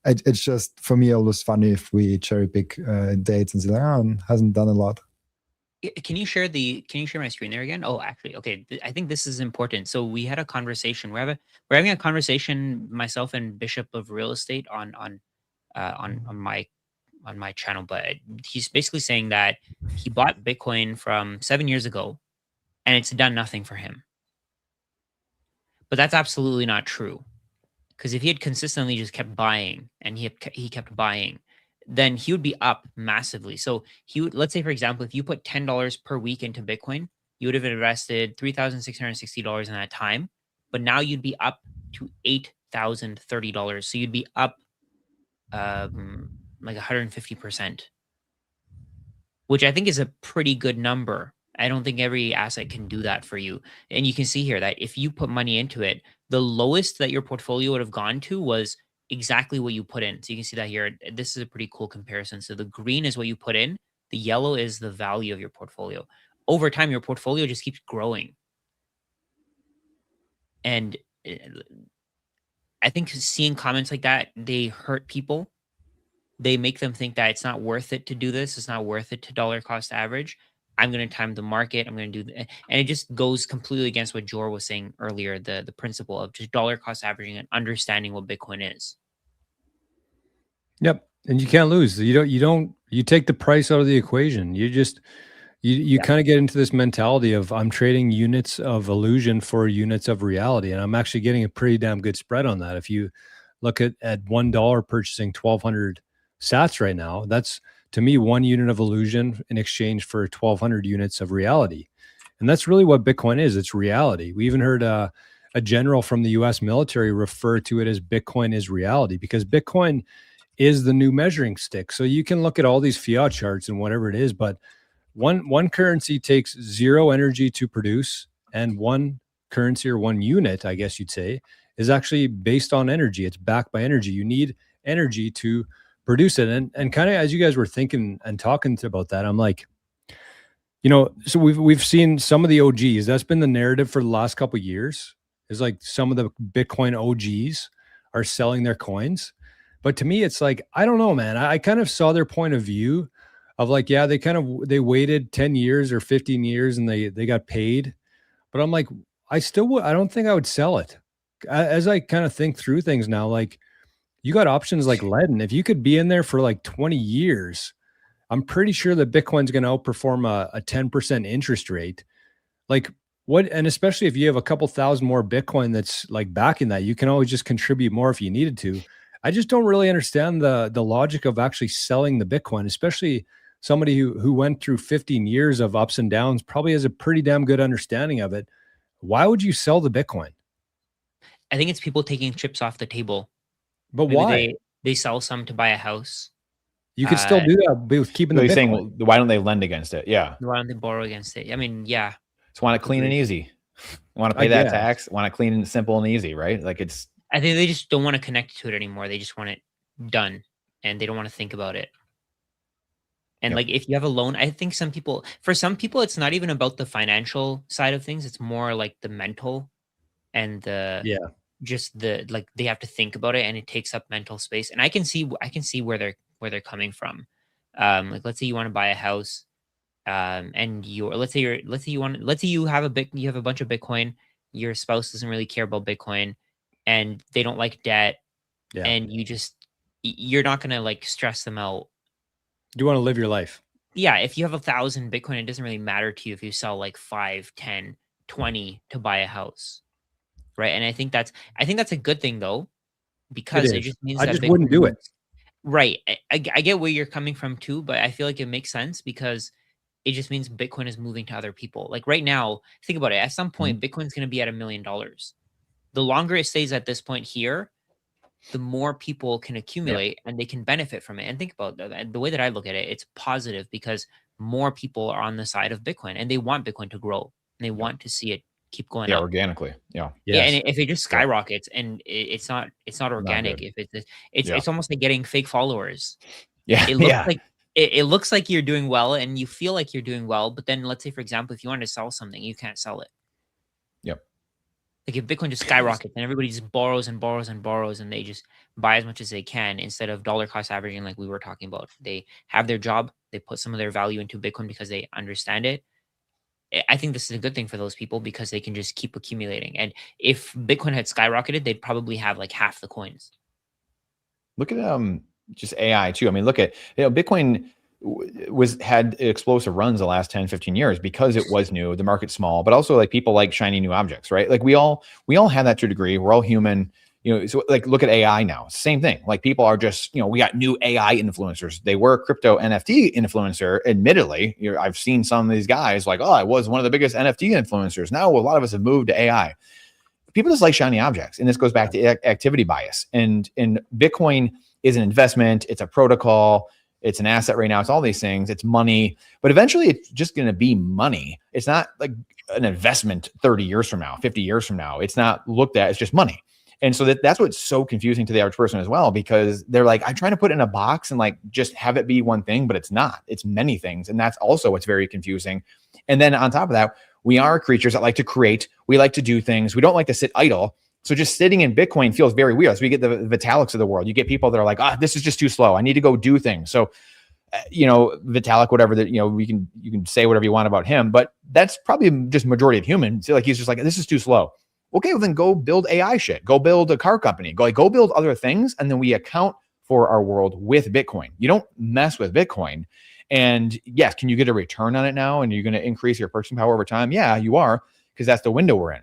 Speaker 1: It's just, for me, always funny if we cherry pick dates and say like, oh, hasn't done a lot.
Speaker 4: Can you share my screen there again? Oh, actually, okay. I think this is important. So we had a conversation. We're having a conversation, myself and Bishop of Real Estate on my channel. But he's basically saying that he bought Bitcoin from 7 years ago, and it's done nothing for him. But that's absolutely not true. Because if he had consistently just kept buying, and he kept buying, then he would be up massively. So let's say, for example, if you put $10 per week into Bitcoin, you would have invested $3,660 in that time. But now you'd be up to $8,030. So you'd be up like 150%, which I think is a pretty good number. I don't think every asset can do that for you. And you can see here that if you put money into it, the lowest that your portfolio would have gone to was exactly what you put in. So you can see that here. This is a pretty cool comparison. So the green is what you put in. The yellow is the value of your portfolio. Over time, your portfolio just keeps growing. And I think seeing comments like that, they hurt people. They make them think that it's not worth it to do this. It's not worth it to dollar cost average. I'm going to time the market. I'm going to do that. And it just goes completely against what Jor was saying earlier, the principle of just dollar cost averaging and understanding what Bitcoin is.
Speaker 2: Yep. And you can't lose. You take the price out of the equation. You kind of get into this mentality of, I'm trading units of illusion for units of reality. And I'm actually getting a pretty damn good spread on that. If you look at $1 purchasing 1,200 sats right now, that's, to me, 1 unit of illusion in exchange for 1,200 units of reality. And that's really what Bitcoin is. It's reality. We even heard a general from the US military refer to it as Bitcoin is reality, because Bitcoin is the new measuring stick. So you can look at all these fiat charts and whatever it is, but one currency takes 0 energy to produce, and one currency or one unit, I guess you'd say, is actually based on energy. It's backed by energy. You need energy to produce it. And kind of as you guys were thinking and talking about that, I'm like, so we've seen some of the OGs. That's been the narrative for the last couple of years. Is like some of the Bitcoin OGs are selling their coins. But to me, it's like, I don't know, man. I kind of saw their point of view of like, yeah, they waited 10 years or 15 years and they got paid. But I'm like, I don't think I would sell it. As I kind of think through things now, like you got options like lead. And if you could be in there for like 20 years, I'm pretty sure that Bitcoin's going to outperform a 10% interest rate. Like and especially if you have a couple thousand more Bitcoin that's like backing that, you can always just contribute more if you needed to. I just don't really understand the logic of actually selling the Bitcoin, especially somebody who went through 15 years of ups and downs, probably has a pretty damn good understanding of it. Why would you sell the Bitcoin?
Speaker 4: I think it's people taking chips off the table.
Speaker 2: But
Speaker 4: Maybe
Speaker 2: why?
Speaker 4: They sell some to buy a house.
Speaker 2: You could still do that with keeping the Bitcoin.
Speaker 3: Saying, well, why don't they lend against it? Yeah.
Speaker 4: Why don't they borrow against it? I mean, yeah.
Speaker 3: Just want it clean and easy. Want to pay that tax? Want it clean and simple and easy, right? Like
Speaker 4: I think they just don't want to connect to it anymore. They just want it done and they don't want to think about it. And like if you have a loan, I think for some people, it's not even about the financial side of things. It's more like the mental and just the like they have to think about it and it takes up mental space. And I can see where they're coming from. Like let's say you want to buy a house, and let's say you have a bunch of Bitcoin. Your spouse doesn't really care about Bitcoin, and they don't like debt, and you're not gonna like stress them out.
Speaker 2: You want to live your life.
Speaker 4: Yeah, if you have 1,000 Bitcoin, it doesn't really matter to you if you sell like 5, 10, 20 to buy a house, right? And I think that's a good thing though, because it just means
Speaker 2: I
Speaker 4: that
Speaker 2: just
Speaker 4: Bitcoin
Speaker 2: wouldn't do it.
Speaker 4: Right. I get where you're coming from too, but I feel like it makes sense because it just means Bitcoin is moving to other people. Like right now, think about it. At some point, Bitcoin's going to be at $1 million. The longer it stays at this point here, the more people can accumulate and they can benefit from it. And think about the way that I look at it, it's positive because more people are on the side of Bitcoin and they want Bitcoin to grow and they want to see it keep going up
Speaker 3: organically.
Speaker 4: Yeah. And if it just skyrockets and it's not organic, if it's almost like getting fake followers.
Speaker 3: Yeah.
Speaker 4: It looks like it looks like you're doing well and you feel like you're doing well, but then let's say, for example, if you wanted to sell something, you can't sell it.
Speaker 3: Yep.
Speaker 4: Like if Bitcoin just skyrockets and everybody just borrows and borrows and borrows and they just buy as much as they can instead of dollar cost averaging like we were talking about. They have their job, they put some of their value into Bitcoin because they understand it. I think this is a good thing for those people because they can just keep accumulating. And if Bitcoin had skyrocketed, they'd probably have like half the coins.
Speaker 3: Look at just AI too. I mean, look at Bitcoin had explosive runs the last 10, 15 years because it was new, the market's small, but also like people like shiny new objects, right? Like we all have that to a degree. We're all human, so like look at AI now, same thing. Like people are just, we got new AI influencers. They were a crypto NFT influencer. Admittedly, I've seen some of these guys like, oh, I was one of the biggest NFT influencers. Now a lot of us have moved to AI. People just like shiny objects. And this goes back to activity bias. And Bitcoin is an investment. It's a protocol. It's an asset right now. It's all these things. It's money. But eventually it's just going to be money. It's not like an investment 30 years from now, 50 years from now. It's not looked at. It's just money. And so that's what's so confusing to the average person as well, because they're like, I'm trying to put it in a box and like just have it be one thing, but it's not. It's many things. And that's also what's very confusing. And then on top of that, we are creatures that like to create. We like to do things. We don't like to sit idle. So just sitting in Bitcoin feels very weird. So we get the Vitaliks of the world. You get people that are like, this is just too slow. I need to go do things. So, Vitalik, whatever that, you can say whatever you want about him, but that's probably just majority of humans. Like he's just like, this is too slow. Okay, well then go build AI shit. Go build a car company. Go build other things. And then we account for our world with Bitcoin. You don't mess with Bitcoin. And yes, can you get a return on it now? And you're going to increase your purchasing power over time? Yeah, you are, because that's the window we're in.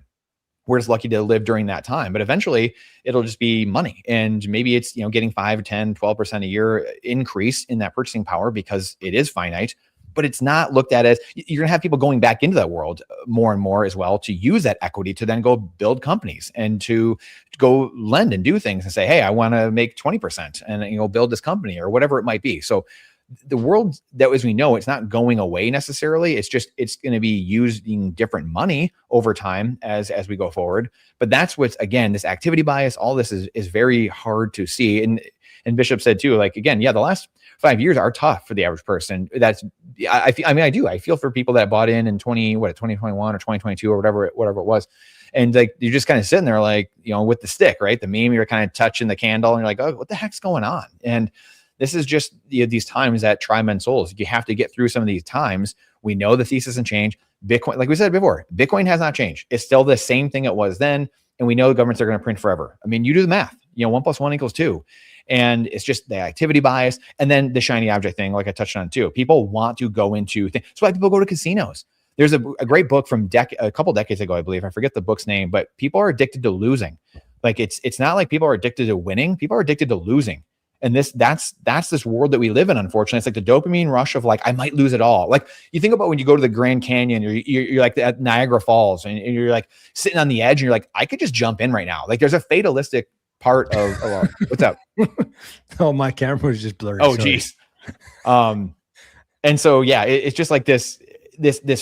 Speaker 3: We're just lucky to live during that time. But eventually it'll just be money. And maybe it's, getting 5, 10, 12% a year increase in that purchasing power because it is finite. But it's not looked at as you're going to have people going back into that world more and more as well to use that equity to then go build companies and to go lend and do things and say, hey, I want to make 20% and build this company or whatever it might be. So the world that as we know, it's not going away necessarily. It's just, it's going to be using different money over time as we go forward. But that's what's, again, this activity bias, all this is very hard to see. And Bishop said too, like, again, yeah, the last 5 years are tough for the average person. I feel for people that bought in 2021 or 2022 or whatever it was. And like, you're just kind of sitting there like, with the stick, right? The meme, you're kind of touching the candle and you're like, oh, what the heck's going on? And this is just these times that try men's souls. You have to get through some of these times. We know the thesis hasn't changed. Bitcoin, like we said before, Bitcoin has not changed. It's still the same thing it was then. And we know the governments are going to print forever. I mean, you do the math, 1 + 1 = 2. And it's just the activity bias. And then the shiny object thing, like I touched on too. People want to go into things. That's why people go to casinos. There's a great book from a couple decades ago, I believe. I forget the book's name, but people are addicted to losing. Like it's not like people are addicted to winning. People are addicted to losing. And that's this world that we live in, unfortunately. It's like the dopamine rush of like, I might lose it all. Like you think about when you go to the Grand Canyon, you're like at Niagara Falls and you're like sitting on the edge and you're like, I could just jump in right now. Like there's a fatalistic part of what's up?
Speaker 2: Oh, my camera was just blurry.
Speaker 3: Oh, geez. And so, yeah, it's just like this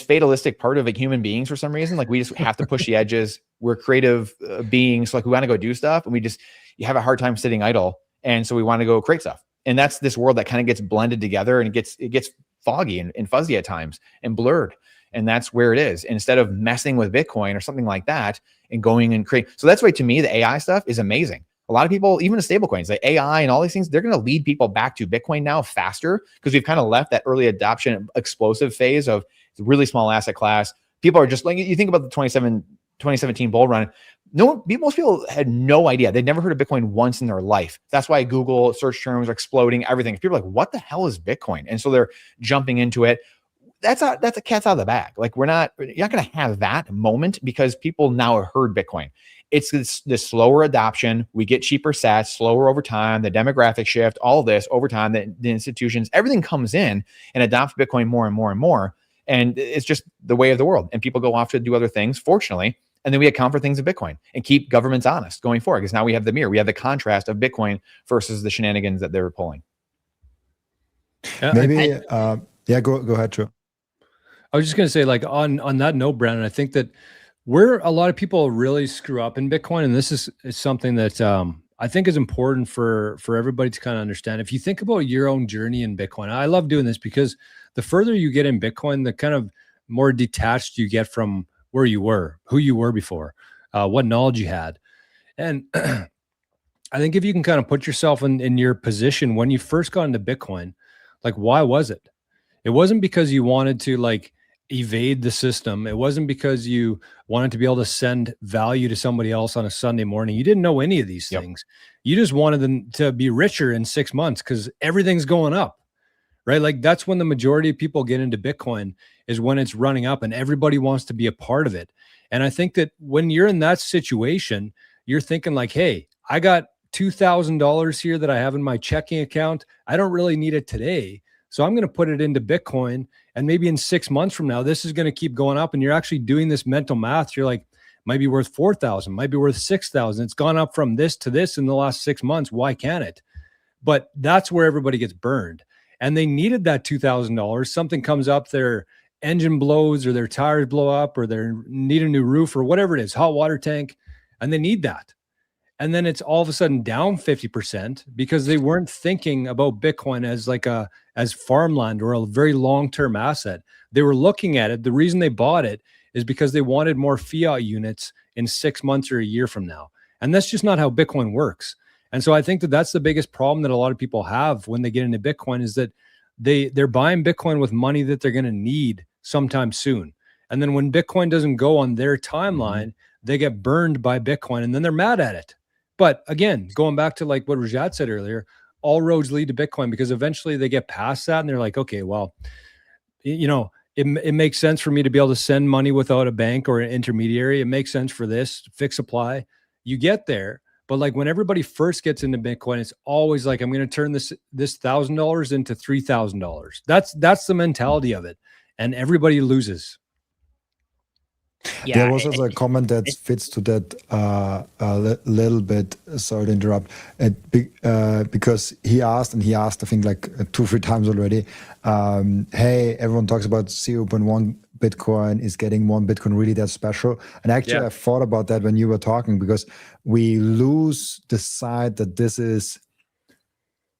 Speaker 3: fatalistic part of like human beings for some reason. Like we just have to push the edges. We're creative beings. So like we want to go do stuff and you have a hard time sitting idle. And so we want to go create stuff. And that's this world that kind of gets blended together and it gets foggy and fuzzy at times and blurred. And that's where it is. And instead of messing with Bitcoin or something like that and going and create. So that's why to me, the AI stuff is amazing. A lot of people, even the stable coins, like AI and all these things, they're going to lead people back to Bitcoin now faster because we've kind of left that early adoption explosive phase of really small asset class. People are just like, you think about the 2017 bull run. Most people had no idea. They'd never heard of Bitcoin once in their life. That's why Google search terms are exploding, everything. People are like, what the hell is Bitcoin? And so they're jumping into it. That's a cat's out of the bag. Like you're not going to have that moment because people now have heard Bitcoin. It's this slower adoption. We get cheaper sats, slower over time, the demographic shift, all this over time, the institutions, everything comes in and adopts Bitcoin more and more and more. And it's just the way of the world. And people go off to do other things, fortunately. And then we account for things in Bitcoin and keep governments honest going forward. Because now we have the mirror. We have the contrast of Bitcoin versus the shenanigans that they're pulling.
Speaker 1: Maybe, go ahead, Joe.
Speaker 2: I was just going to say, like on that note, Brandon, I think that where a lot of people really screw up in Bitcoin, and this is something that I think is important for everybody to kind of understand. If you think about your own journey in Bitcoin, I love doing this because the further you get in Bitcoin, the kind of more detached you get from where you were, who you were before, what knowledge you had. And I think if you can kind of put yourself in your position when you first got into Bitcoin, like, why was it? It wasn't because you wanted to like evade the system. It wasn't because you wanted to be able to send value to somebody else on a Sunday morning. You didn't know any of these things. You just wanted them to be richer in 6 months because everything's going up, right? Like that's when the majority of people get into Bitcoin is when it's running up and everybody wants to be a part of it. And I think that when you're in that situation, you're thinking like, hey, I got $2,000 here that I have in my checking account. I don't really need it today. So I'm going to put it into Bitcoin. And maybe in 6 months from now, this is going to keep going up. And you're actually doing this mental math. You're like, might be worth 4,000, might be worth 6,000. It's gone up from this to this in the last 6 months. Why can't it? But that's where everybody gets burned. And they needed that $2,000. Something comes up, their engine blows or their tires blow up or they need a new roof or whatever it is, hot water tank, and they need that. And then it's all of a sudden down 50% because they weren't thinking about Bitcoin as farmland or a very long-term asset. They were looking at it. The reason they bought it is because they wanted more fiat units in 6 months or a year from now. And that's just not how Bitcoin works. And so I think that that's the biggest problem that a lot of people have when they get into Bitcoin is that they're buying Bitcoin with money that they're going to need sometime soon. And then when Bitcoin doesn't go on their timeline, they get burned by Bitcoin and then they're mad at it. But again, going back to like what Rajat said earlier, all roads lead to Bitcoin because eventually they get past that and they're like, okay, well, it makes sense for me to be able to send money without a bank or an intermediary. It makes sense for this fixed supply. You get there. But like when everybody first gets into Bitcoin, it's always like, I'm going to turn this $1,000 into $3,000. That's the mentality of it. And everybody loses.
Speaker 4: Yeah,
Speaker 1: there was also a comment that fits to that little bit. Sorry to interrupt. Because he asked, I think like 2-3 times already. Hey, everyone talks about 0.1 Bitcoin. Is getting 1 Bitcoin really that special? And actually, I thought about that when you were talking, because we lose the sight that this is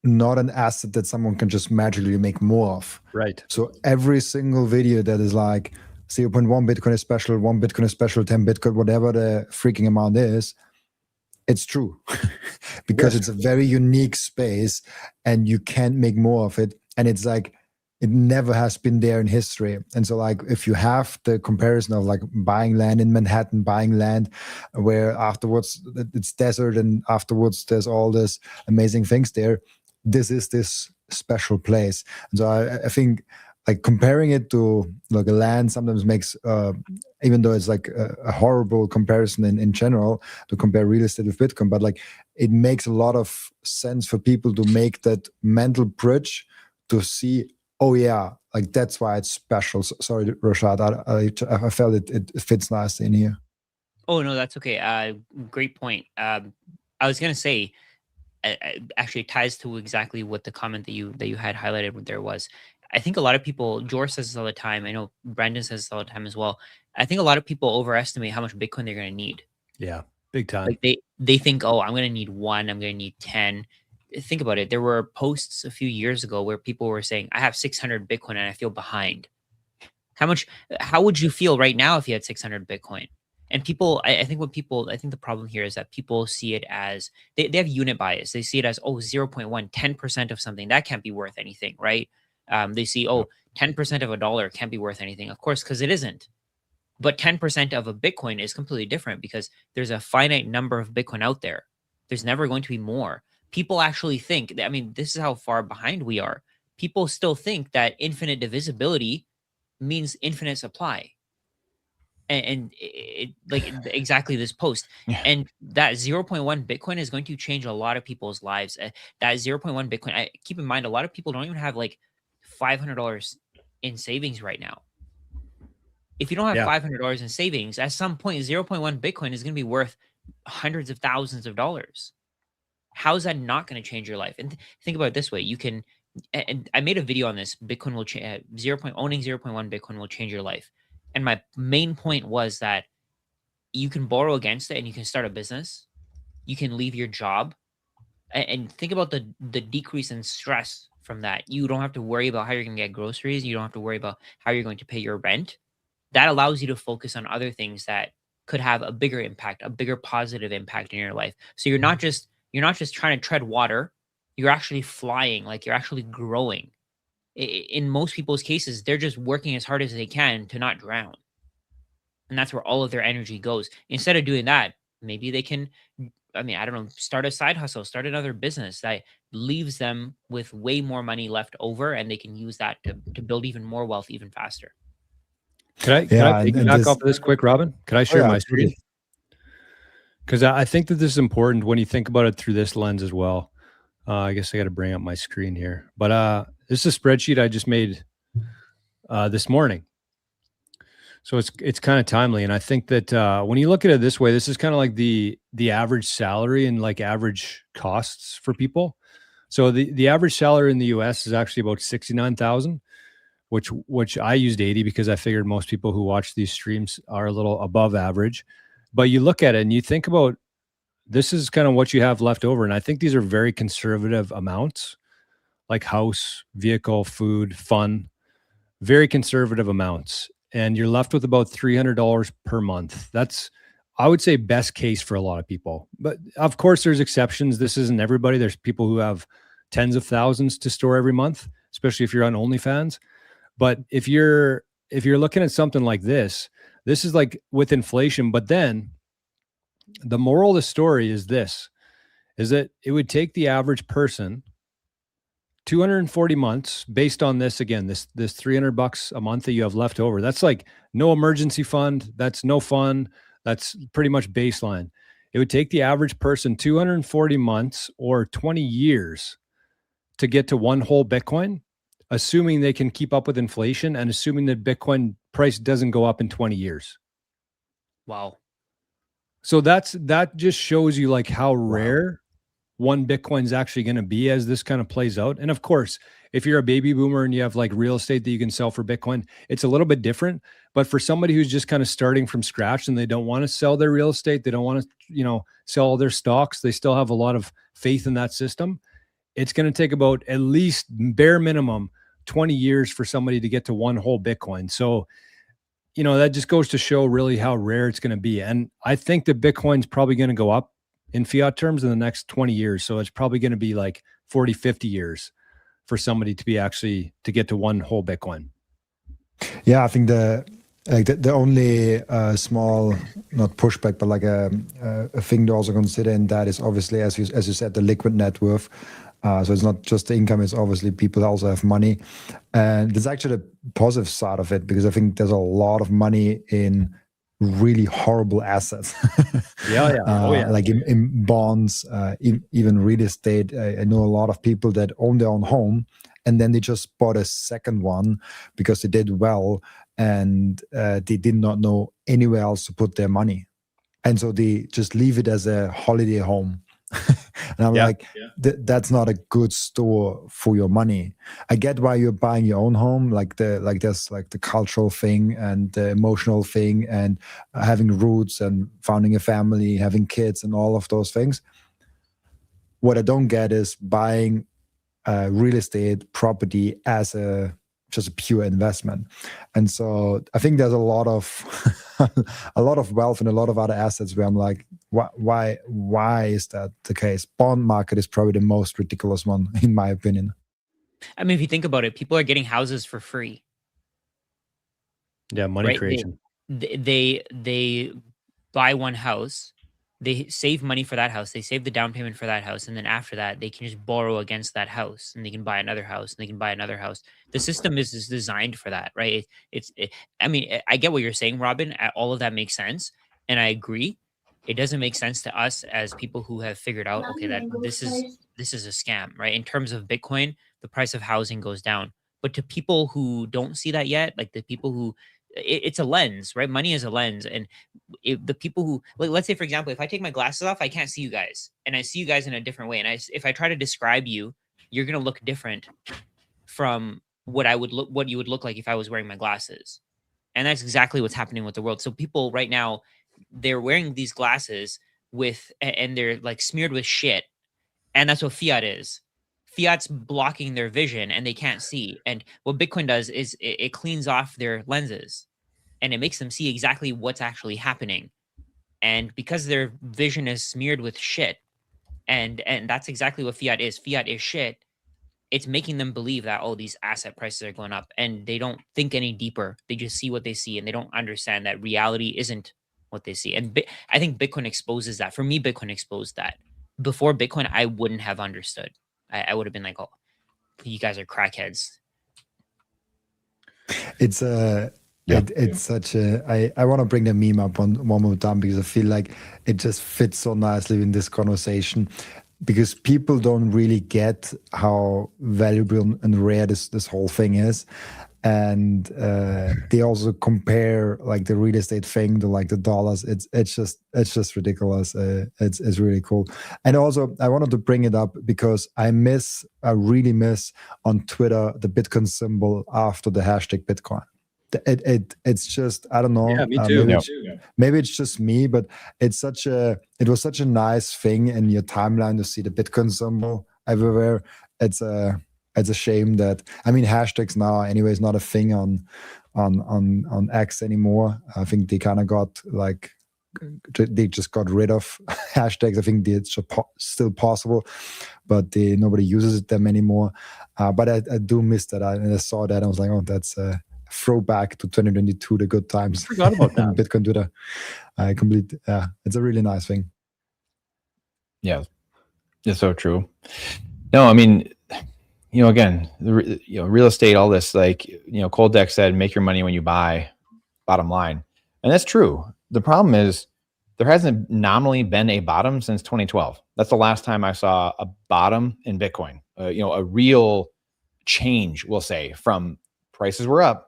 Speaker 1: not an asset that someone can just magically make more of.
Speaker 2: Right.
Speaker 1: So every single video that is like 0.1 Bitcoin is special, 1 Bitcoin is special, 10 Bitcoin, whatever the freaking amount is, it's true. Because it's a very unique space and you can't make more of it. And it's like, it never has been there in history. And so like, if you have the comparison of like buying land in Manhattan, buying land where afterwards it's desert and afterwards there's all this amazing things there, this is this special place. And so I think like comparing it to like a land sometimes makes, even though it's like a horrible comparison in general to compare real estate with Bitcoin, but like it makes a lot of sense for people to make that mental bridge to see, oh yeah, like that's why it's special. Sorry, Rashad, I felt it fits nicely in here.
Speaker 4: Oh no, that's okay. Great point. I was gonna say, actually ties to exactly what the comment that you had highlighted there was. I think a lot of people, George says this all the time. I know Brandon says this all the time as well. I think a lot of people overestimate how much Bitcoin they're going to need.
Speaker 2: Yeah, big time.
Speaker 4: Like they think, oh, I'm going to need 1, I'm going to need 10. Think about it. There were posts a few years ago where people were saying, I have 600 Bitcoin and I feel behind. How would you feel right now if you had 600 Bitcoin? And people, I think the problem here is that people see it as, they have unit bias. They see it as, 0.1, 10% of something, that can't be worth anything, right? They see, 10% of $1 can't be worth anything. Of course, because it isn't. But 10% of a Bitcoin is completely different because there's a finite number of Bitcoin out there. There's never going to be more. People actually think, I mean, this is how far behind we are. People still think that infinite divisibility means infinite supply. And it, like exactly this post.
Speaker 3: Yeah.
Speaker 4: And that 0.1 Bitcoin is going to change a lot of people's lives. That 0.1 Bitcoin, keep in mind, a lot of people don't even have like $500 in savings right now. If you don't have $500 in savings, at some point, 0.1 Bitcoin is going to be worth hundreds of thousands of dollars. How is that not going to change your life? And think about it this way. You can, and I made a video on this, Bitcoin will change, owning 0.1 Bitcoin will change your life. And my main point was that you can borrow against it and you can start a business. You can leave your job and think about the decrease in stress from that. You don't have to worry about how you're going to get groceries. You don't have to worry about how you're going to pay your rent. That allows you to focus on other things that could have a bigger impact, a bigger positive impact in your life. So you're not just trying to tread water. You're actually flying, like you're actually growing. In most people's cases, they're just working as hard as they can to not drown. And that's where all of their energy goes. Instead of doing that, maybe they can, I don't know, start a side hustle, start another business that leaves them with way more money left over, and they can use that to build even more wealth even faster.
Speaker 2: Can I piggyback off of this quick, Robin? Can I share my screen? Because I think that this is important when you think about it through this lens as well. I guess I got to bring up my screen here. But this is a spreadsheet I just made this morning. So it's kind of timely. And I think that when you look at it this way, this is kind of like the average salary and like average costs for people. So the average salary in the US is actually about $69,000, which I used 80 because I figured most people who watch these streams are a little above average. But you look at it and you think about, this is kind of what you have left over. And I think these are very conservative amounts, like house, vehicle, food, fun, very conservative amounts. And you're left with about $300 per month. That's, I would say, best case for a lot of people. But of course, there's exceptions. This isn't everybody. There's people who have tens of thousands to store every month, especially if you're on OnlyFans. But if you're looking at something like this is like with inflation. But then the moral of the story is this, is that it would take the average person 240 months based on this, again, this $300 a month that you have left over. That's like no emergency fund. That's no fun. That's pretty much baseline. It would take the average person 240 months or 20 years to get to one whole Bitcoin, assuming they can keep up with inflation and assuming that Bitcoin price doesn't go up in 20 years.
Speaker 4: Wow.
Speaker 2: So that just shows you like how rare one Bitcoin is actually going to be as this kind of plays out. And of course, if you're a baby boomer and you have like real estate that you can sell for Bitcoin, it's a little bit different. But for somebody who's just kind of starting from scratch and they don't want to sell their real estate, they don't want to, sell all their stocks, they still have a lot of faith in that system. It's going to take about at least bare minimum 20 years for somebody to get to one whole Bitcoin. So, that just goes to show really how rare it's going to be. And I think that Bitcoin's probably going to go up in fiat terms in the next 20 years. So it's probably going to be like 40, 50 years for somebody to get to one whole Bitcoin.
Speaker 1: Yeah, I think the only small, not pushback, but like a thing to also consider in that is obviously, as you said, the liquid net worth. So it's not just the income, it's obviously people also have money. And there's actually the positive side of it, because I think there's a lot of money in really horrible assets. Like in bonds, even real estate. I know a lot of people that own their own home and then they just bought a second one because they did well and they did not know anywhere else to put their money. And so they just leave it as a holiday home. And I'm that's not a good store for your money. I get why you're buying your own home, there's the cultural thing and the emotional thing and having roots and founding a family, having kids and all of those things. What I don't get is buying real estate property as just a pure investment. And so I think there's a lot of wealth and a lot of other assets where I'm like, why is that the case? Bond market is probably the most ridiculous one, in my opinion.
Speaker 4: I mean, if you think about it, people are getting houses for free.
Speaker 2: Yeah, money creation.
Speaker 4: They buy one house, they save money for that house, they save the down payment for that house, and then after that, they can just borrow against that house, and they can buy another house, and they can buy another house. The system is designed for that, right? I mean, I get what you're saying, Robin. All of that makes sense, and I agree. It doesn't make sense to us as people who have figured out, okay, that this is a scam, right? In terms of Bitcoin, the price of housing goes down. But to people who don't see that yet, like the people who, it's a lens, right? Money is a lens. And the people who, like, let's say, for example, if I take my glasses off, I can't see you guys. And I see you guys in a different way. And if I try to describe you, you're going to look different from what you would look like if I was wearing my glasses. And that's exactly what's happening with the world. So people right now, they're wearing these glasses and they're like smeared with shit. And that's what fiat is. Fiat's blocking their vision and they can't see. And what Bitcoin does is it cleans off their lenses and it makes them see exactly what's actually happening. And because their vision is smeared with shit, and that's exactly what fiat is. Fiat is shit. It's making them believe that, oh, these asset prices are going up, and they don't think any deeper. They just see what they see, and they don't understand that reality isn't what they see. And I think Bitcoin exposes that. For me, Bitcoin exposed that. Before Bitcoin, I wouldn't have understood. I would have been like, oh, you guys are crackheads.
Speaker 1: It's it's such a, I want to bring the meme up one more time because I feel like it just fits so nicely in this conversation, because people don't really get how valuable and rare this whole thing is. And they also compare like the real estate thing to like the dollars. It's just ridiculous. It's really cool. And also I wanted to bring it up because I really miss on Twitter the Bitcoin symbol after the hashtag Bitcoin. It's just, I don't know.
Speaker 2: Yeah, me too.
Speaker 1: Maybe it's just me, but it was such a nice thing in your timeline to see the Bitcoin symbol everywhere. It's a shame that, I mean, hashtags now anyway is not a thing on X anymore. I think they kind of got like, they just got rid of hashtags. I think it's still possible, but nobody uses them anymore. But I do miss that. I saw that. I was like, oh, that's a throwback to 2022, the good times.
Speaker 2: I forgot about that.
Speaker 1: Bitcoin Twitter. It's a really nice thing.
Speaker 3: Yeah, it's so true. No, I mean, again, real estate, all this, like, Koldeck said, make your money when you buy, bottom line. And that's true. The problem is there hasn't nominally been a bottom since 2012. That's the last time I saw a bottom in Bitcoin. A real change, we'll say, from prices were up,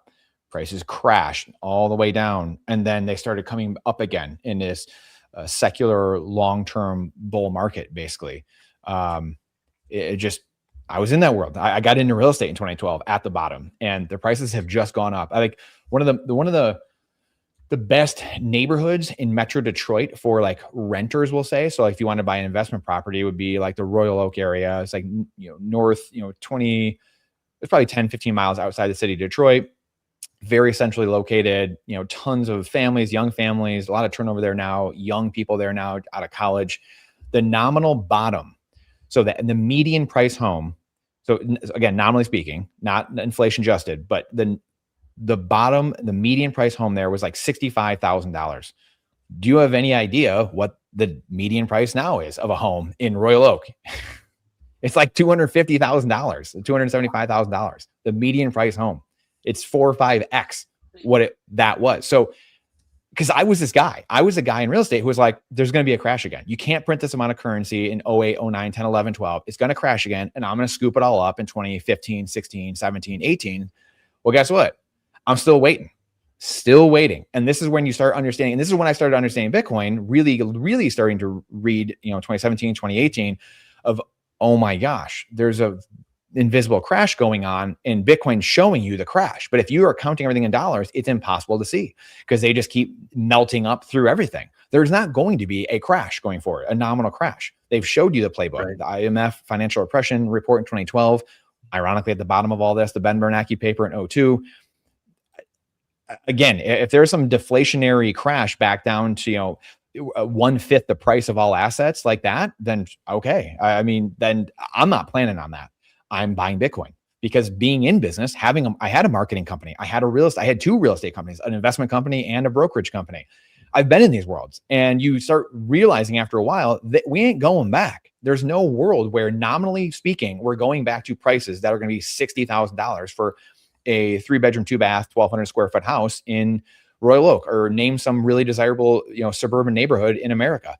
Speaker 3: prices crashed all the way down. And then they started coming up again in this secular long-term bull market, basically. I was in that world. I got into real estate in 2012 at the bottom, and the prices have just gone up. I think one of the best neighborhoods in Metro Detroit for like renters, we'll say. So like if you want to buy an investment property, it would be like the Royal Oak area. It's like, north, 20, it's probably 10, 15 miles outside the city of Detroit. Very centrally located, tons of families, young families, a lot of turnover there now, young people there now out of college. The nominal bottom, so that the median price home, so again, nominally speaking, not inflation adjusted, but the bottom, the median price home there was like $65,000. Do you have any idea what the median price now is of a home in Royal Oak? It's like $250,000, $275,000, the median price home. It's 4 or 5x what that was. So, because I was a guy in real estate who was like, there's going to be a crash again. You can't print this amount of currency in 08, 09, 10, 11, 12. It's going to crash again. And I'm going to scoop it all up in 2015, 16, 17, 18. Well, guess what? I'm still waiting. And this is when you start understanding. And this is when I started understanding Bitcoin, really starting to read, 2017, 2018 of, oh my gosh, there's a invisible crash going on and Bitcoin showing you the crash. But if you are counting everything in dollars, it's impossible to see because they just keep melting up through everything. There's not going to be a crash going forward, a nominal crash. They've showed you the playbook, right? The IMF financial repression report in 2012, ironically at the bottom of all this, the Ben Bernanke paper in 2002. Again, if there's some deflationary crash back down to, 1/5 the price of all assets like that, then okay. Then I'm not planning on that. I'm buying Bitcoin because being in business, I had a marketing company. I had two real estate companies, an investment company and a brokerage company. I've been in these worlds, and you start realizing after a while that we ain't going back. There's no world where, nominally speaking, we're going back to prices that are going to be $60,000 for a 3-bedroom, 2-bath, 1,200 square foot house in Royal Oak, or name some really desirable, suburban neighborhood in America,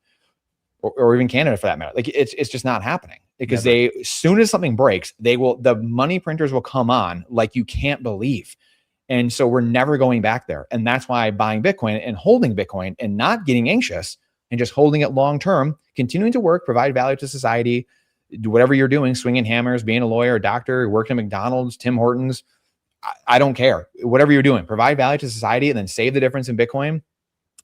Speaker 3: or even Canada for that matter. Like it's just not happening because as soon as something breaks, the money printers will come on like you can't believe. And so we're never going back there. And that's why buying Bitcoin and holding Bitcoin and not getting anxious and just holding it long-term, continuing to work, provide value to society, do whatever you're doing, swinging hammers, being a lawyer, a doctor, working at McDonald's, Tim Hortons, I don't care. Whatever you're doing, provide value to society and then save the difference in Bitcoin.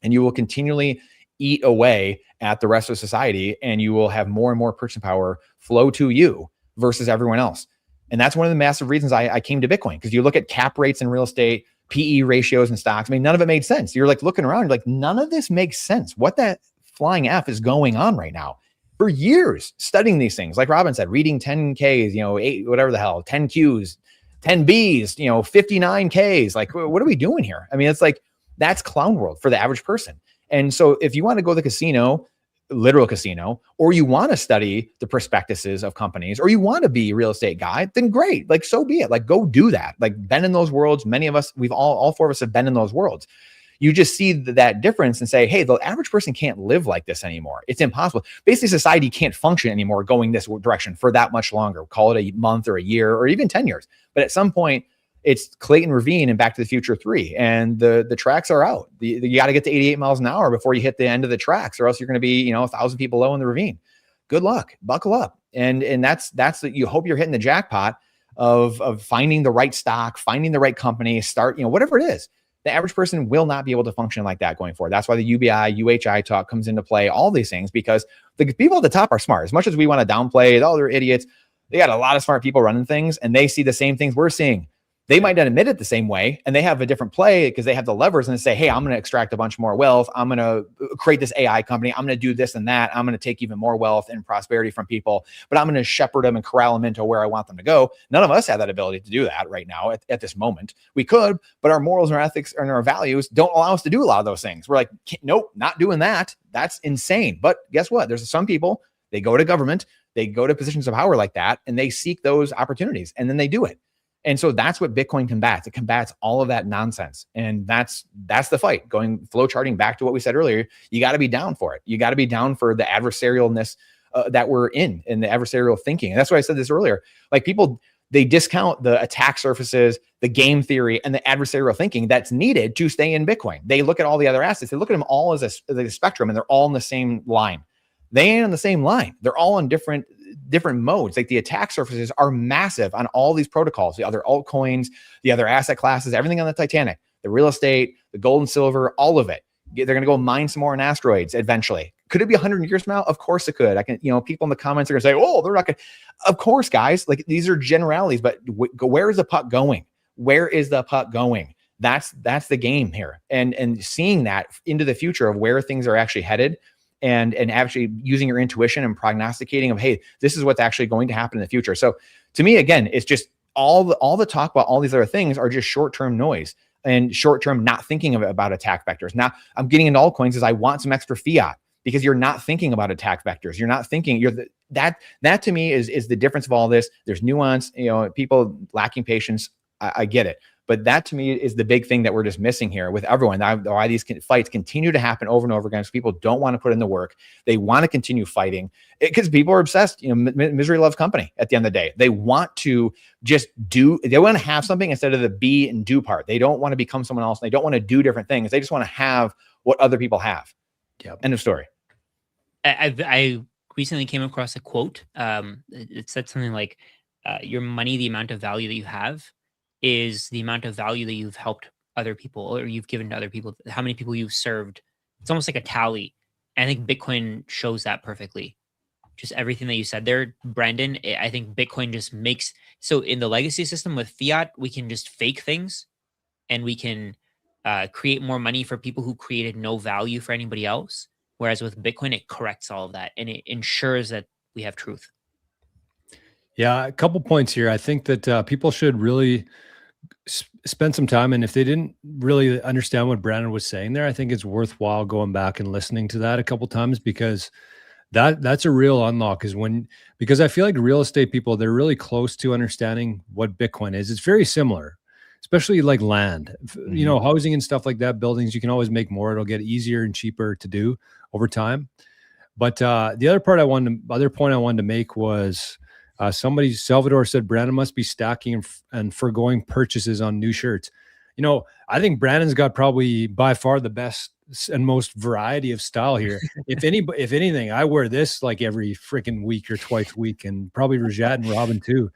Speaker 3: And you will continually eat away at the rest of society, and you will have more and more purchasing power flow to you versus everyone else. And that's one of the massive reasons I came to Bitcoin, because you look at cap rates in real estate, PE ratios and stocks. None of it made sense. You're like looking around, you're like, none of this makes sense. What that flying F is going on right now? For years, studying these things, like Robin said, reading 10Ks, 8, whatever the hell, 10 Qs, 10 Bs, 59 Ks. Like, what are we doing here? It's like, that's clown world for the average person. And so if you want to go to the casino, literal casino, or you want to study the prospectuses of companies, or you want to be a real estate guy, then great. Like, so be it. Like, go do that. Like, been in those worlds. Many of us, all 4 of us have been in those worlds. You just see that difference and say, hey, the average person can't live like this anymore. It's impossible. Basically, society can't function anymore going this direction for that much longer. Call it a month or a year or even 10 years. But at some point, it's Clayton Ravine and Back to the Future 3, and the tracks are out. You got to get to 88 miles an hour before you hit the end of the tracks, or else you're going to be 1,000 people low in the ravine. Good luck. Buckle up. And that's you hope you're hitting the jackpot of finding the right stock, finding the right company, start whatever it is. The average person will not be able to function like that going forward. That's why the UBI, UHI talk comes into play, all these things, because the people at the top are smart. As much as we want to downplay, they're idiots, they got a lot of smart people running things, and they see the same things we're seeing. They might not admit it the same way, and they have a different play because they have the levers and they say, hey, I'm going to extract a bunch more wealth. I'm going to create this AI company. I'm going to do this and that. I'm going to take even more wealth and prosperity from people, but I'm going to shepherd them and corral them into where I want them to go. None of us have that ability to do that right now at this moment. We could, but our morals and our ethics and our values don't allow us to do a lot of those things. We're like, nope, not doing that. That's insane. But guess what? There's some people, they go to government, they go to positions of power like that, and they seek those opportunities, and then they do it. And so that's what Bitcoin combats. It combats all of that nonsense. And that's the fight. Going flow charting, back to what we said earlier, you got to be down for it. You got to be down for the adversarialness that we're in the adversarial thinking. And that's why I said this earlier. Like, people, they discount the attack surfaces, the game theory, and the adversarial thinking that's needed to stay in Bitcoin. They look at all the other assets. They look at them all as a spectrum, and they're all in the same line. They ain't on the same line. They're all on different modes. Like the attack surfaces are massive on all these protocols, the other altcoins, the other asset classes, everything on the Titanic, the real estate, the gold and silver, all of it. They're going to go mine some more in asteroids eventually. Could it be 100 years from now? Of course it could. I can, people in the comments are going to say, oh, they're not going to. Of course, guys, like these are generalities, but where is the puck going? Where is the puck going? That's the game here. And seeing that into the future of where things are actually headed, and actually using your intuition and prognosticating of, hey, this is what's actually going to happen in the future. So to me, again, it's just all the talk about all these other things are just short-term noise and short-term not thinking about attack vectors. Now I'm getting into altcoins is I want some extra fiat, because you're not thinking about attack vectors. You're not thinking that to me is the difference of all this. There's nuance, people lacking patience. I get it. But that to me is the big thing that we're just missing here with everyone. Why these fights continue to happen over and over again, because people don't want to put in the work. They want to continue fighting because people are obsessed. Misery loves company at the end of the day. They want to just they want to have something instead of the be and do part. They don't want to become someone else. They don't want to do different things. They just want to have what other people have. Yep. End of story.
Speaker 4: I recently came across a quote. It said something like, your money, the amount of value that you have, is the amount of value that you've helped other people or you've given to other people, how many people you've served. It's almost like a tally. And I think Bitcoin shows that perfectly. Just everything that you said there, Brandon, I think Bitcoin just makes, so in the legacy system with fiat, we can just fake things and we can create more money for people who created no value for anybody else. Whereas with Bitcoin, it corrects all of that and it ensures that we have truth.
Speaker 2: Yeah, a couple points here. I think that people should really spend some time, and if they didn't really understand what Brandon was saying there, I think it's worthwhile going back and listening to that a couple times, because that's a real unlock. Because I feel like real estate people, they're really close to understanding what Bitcoin is. It's very similar, especially like land, housing and stuff like that. Buildings, you can always make more. It'll get easier and cheaper to do over time. But the other point I wanted to make was, Salvador said, Brandon must be stacking and foregoing purchases on new shirts. I think Brandon's got probably by far the best and most variety of style here. If anything, I wear this like every freaking week or twice a week, and probably Rajat and Robin too.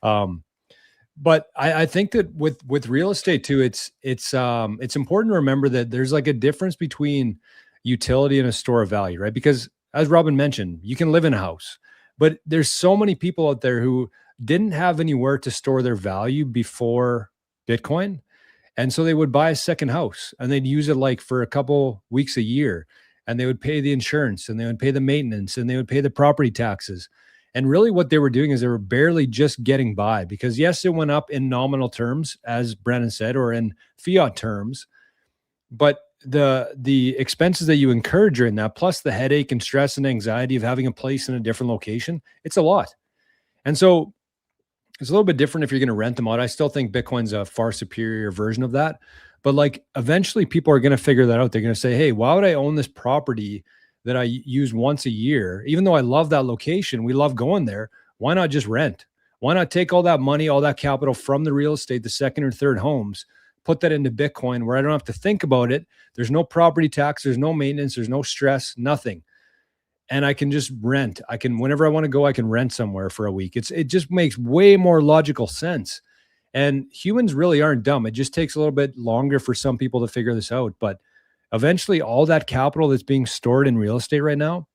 Speaker 2: But I think that with real estate too, it's important to remember that there's like a difference between utility and a store of value, right? Because as Robin mentioned, you can live in a house, but there's so many people out there who didn't have anywhere to store their value before Bitcoin. And so they would buy a second house and they'd use it like for a couple weeks a year, and they would pay the insurance and they would pay the maintenance and they would pay the property taxes. And really what they were doing is they were barely just getting by, because yes, it went up in nominal terms, as Brandon said, or in fiat terms, but the expenses that you incur during that, plus the headache and stress and anxiety of having a place in a different location, it's a lot. And so it's a little bit different if you're going to rent them out. I still think Bitcoin's a far superior version of that. But like eventually people are going to figure that out. They're going to say, hey, why would I own this property that I use once a year? Even though I love that location, we love going there. Why not just rent? Why not take all that money, all that capital from the real estate, the second or third homes, put that into Bitcoin where I don't have to think about it. There's no property tax. There's no maintenance. There's no stress, nothing. And I can just rent. Whenever I want to go, I can rent somewhere for a week. It just makes way more logical sense. And humans really aren't dumb. It just takes a little bit longer for some people to figure this out. But eventually all that capital that's being stored in real estate right now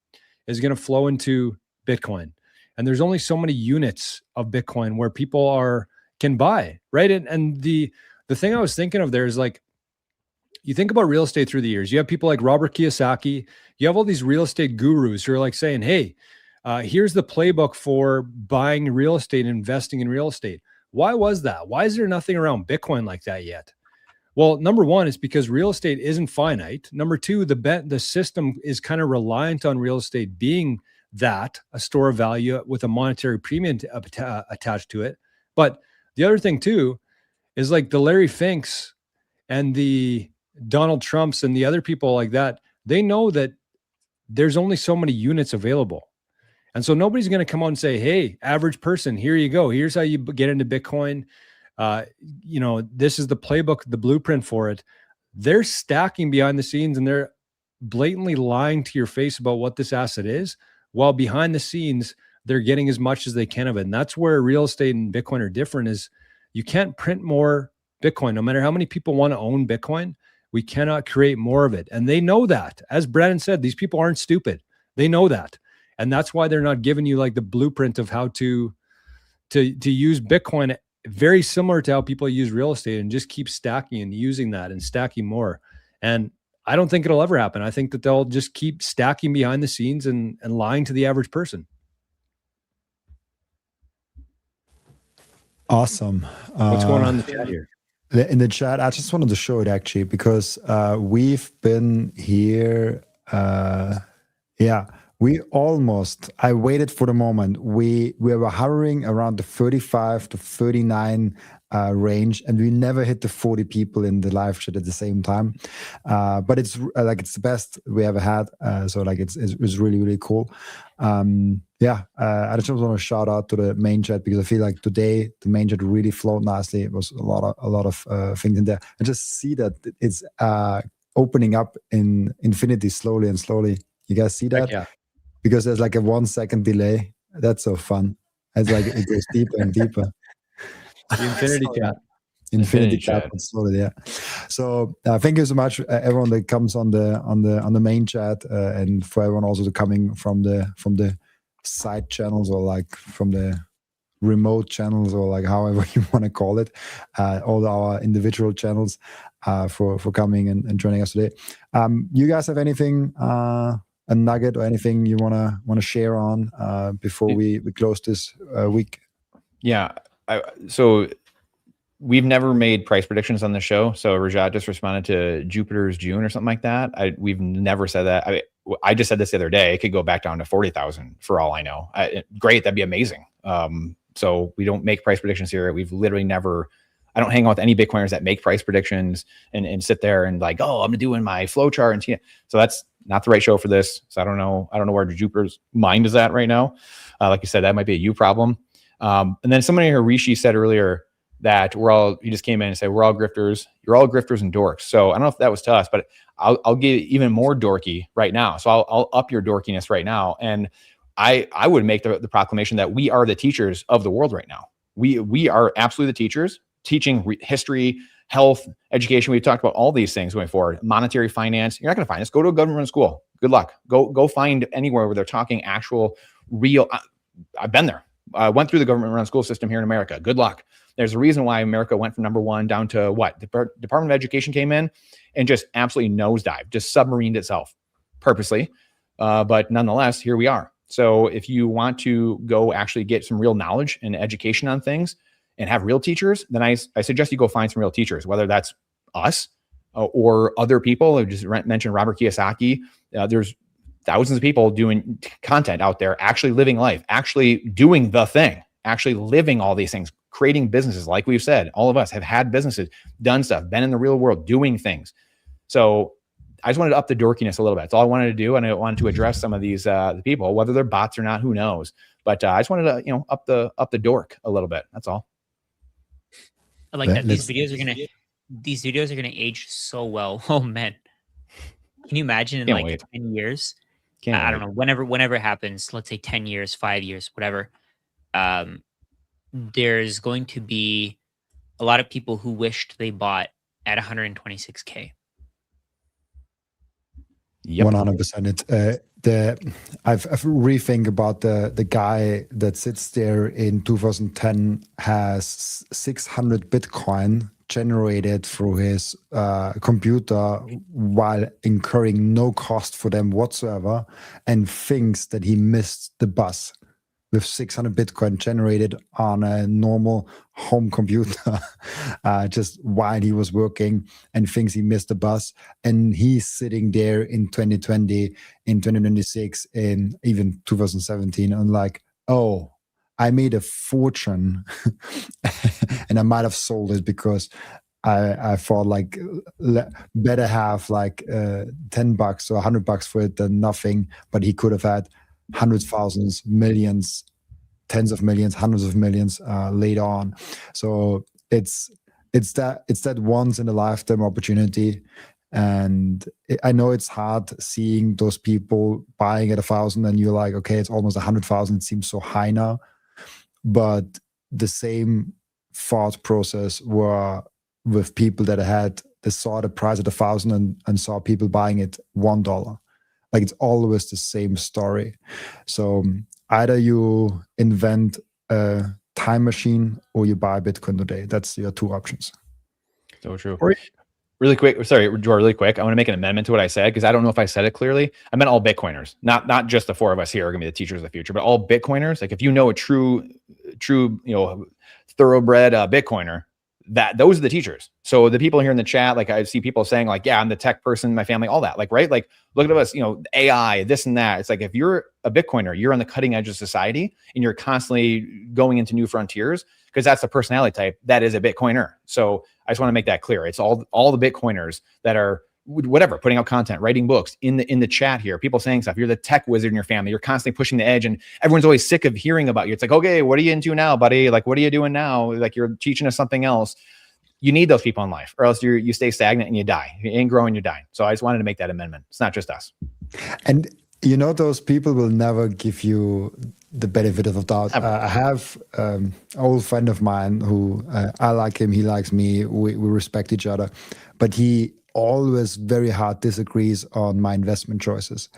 Speaker 2: is going to flow into Bitcoin. And there's only so many units of Bitcoin where people can buy, right? And the thing I was thinking of there is, like, you think about real estate through the years. You have people like Robert Kiyosaki. You have all these real estate gurus who are like saying, hey, here's the playbook for buying real estate and investing in real estate. Why was that? Why is there nothing around Bitcoin like that yet? Well, number one is because real estate isn't finite. Number two, the system is kind of reliant on real estate being a store of value with a monetary premium attached to it. But the other thing too is, like, the Larry Finks and the Donald Trumps and the other people like that, they know that there's only so many units available. And so nobody's going to come out and say, hey, average person, here you go. Here's how you get into Bitcoin. This is the playbook, the blueprint for it. They're stacking behind the scenes and they're blatantly lying to your face about what this asset is, while behind the scenes, they're getting as much as they can of it. And that's where real estate and Bitcoin are different, is you can't print more Bitcoin. No matter how many people want to own Bitcoin, we cannot create more of it. And they know that. As Brandon said, these people aren't stupid. They know that. And that's why they're not giving you like the blueprint of how to use Bitcoin, very similar to how people use real estate, and just keep stacking and using that and stacking more. And I don't think it'll ever happen. I think that they'll just keep stacking behind the scenes and lying to the average person.
Speaker 1: Awesome.
Speaker 2: What's going on in the chat here?
Speaker 1: In the chat, I just wanted to show it actually, because we've been here. I waited for the moment. We were hovering around the 35 to 39 range, and we never hit the 40 people in the live chat at the same time. But it's it's the best we ever had. So it's really, really cool. I just want to shout out to the main chat, because I feel like today the main chat really flowed nicely. It was a lot of things in there. I just see that it's opening up in infinity slowly and slowly. You guys see that?
Speaker 2: Yeah.
Speaker 1: Because there's like a 1 second delay. That's so fun. It's like it goes deeper and deeper.
Speaker 2: The infinity chat.
Speaker 1: Infinity chat. Slowly, yeah. So thank you so much, everyone that comes on the main chat, and for everyone also coming from the side channels, or like from the remote channels, or like however you want to call it, all our individual channels, for coming and joining us today. You guys have anything, a nugget or anything you wanna share on before we close this week?
Speaker 3: Yeah. So we've never made price predictions on the show. So Rajat just responded to Jupiter's June or something like that. We've never said that. I just said this the other day. It could go back down to 40,000 for all I know. Great. That'd be amazing. So we don't make price predictions here. We've literally never, I don't hang out with any Bitcoiners that make price predictions and sit there and like, oh, I'm doing my flow chart. And so that's not the right show for this. So I don't know where Jupiter's mind is at right now. Like you said, that might be a you problem. And then somebody here, Rishi, said earlier that he just came in and said, we're all grifters. You're all grifters and dorks. So I don't know if that was to us, but I'll get even more dorky right now. So I'll up your dorkiness right now. And I would make the proclamation that we are the teachers of the world right now. We are absolutely the teachers, teaching history, health, education. We've talked about all these things going forward. Monetary finance. You're not going to find us. Go to a government school. Good luck. Go find anywhere where they're talking actual real. I've been there. I went through the government-run school system here in America. Good luck. There's a reason why America went from #1 down to what? The Department of Education came in and just absolutely nosedived, just submarined itself purposely. But nonetheless, here we are. So if you want to go actually get some real knowledge and education on things and have real teachers, then I suggest you go find some real teachers, whether that's us or other people. I just mentioned Robert Kiyosaki. There's thousands of people doing content out there, actually living life, actually doing the thing, actually living all these things, creating businesses. Like we've said, all of us have had businesses, done stuff, been in the real world, doing things. So I just wanted to up the dorkiness a little bit. That's all I wanted to do. And I wanted to address some of these the people, whether they're bots or not, who knows. But I just wanted to, up the dork a little bit. That's all.
Speaker 4: I like that. These videos are gonna age so well. Oh man. Can you imagine in wait. 10 years? I don't know, whenever it happens, let's say 10 years, 5 years, whatever, there's going to be a lot of people who wished they bought at 126K.
Speaker 1: Yep. 100%. I've rethink about the guy that sits there in 2010 has 600 Bitcoin generated through his computer while incurring no cost for them whatsoever, and thinks that he missed the bus with 600 Bitcoin generated on a normal home computer just while he was working, and thinks he missed the bus. And he's sitting there in 2020, in 2026, in even 2017, and like, oh, I made a fortune and I might have sold it because I thought like better have like $10 or $100 for it than nothing, but he could have had hundreds, thousands, millions, tens of millions, hundreds of millions later on. So it's that once in a lifetime opportunity. And I know it's hard seeing those people buying at 1,000 and you're like, okay, it's almost 100,000. It seems so high now. But the same thought process were with people that they saw the price at 1,000 and saw people buying it $1. Like, it's always the same story. So either you invent a time machine or you buy Bitcoin today. That's your two options.
Speaker 3: So true. Really quick, sorry, really quick. I want to make an amendment to what I said because I don't know if I said it clearly. I meant all Bitcoiners, not just the four of us here are going to be the teachers of the future, but all Bitcoiners. Like, if you know a true, thoroughbred Bitcoiner, those are the teachers. So the people here in the chat, like, I see people saying like, yeah, I'm the tech person, my family, all that, like, right? Like, look at us, AI, this and that. It's like, if you're a Bitcoiner, you're on the cutting edge of society and you're constantly going into new frontiers because that's the personality type that is a Bitcoiner. So I just want to make that clear. It's all the Bitcoiners that are whatever, putting out content, writing books in the chat here, people saying stuff. You're the tech wizard in your family. You're constantly pushing the edge and everyone's always sick of hearing about you. It's like, okay, what are you into now, buddy? Like, what are you doing now? Like, you're teaching us something else. You need those people in life or else you stay stagnant and you die. You ain't growing, you're dying. So I just wanted to make that amendment. It's not just us.
Speaker 1: And those people will never give you the benefit of the doubt. I have an old friend of mine who I like him, he likes me, we respect each other, but he always very hard disagrees on my investment choices.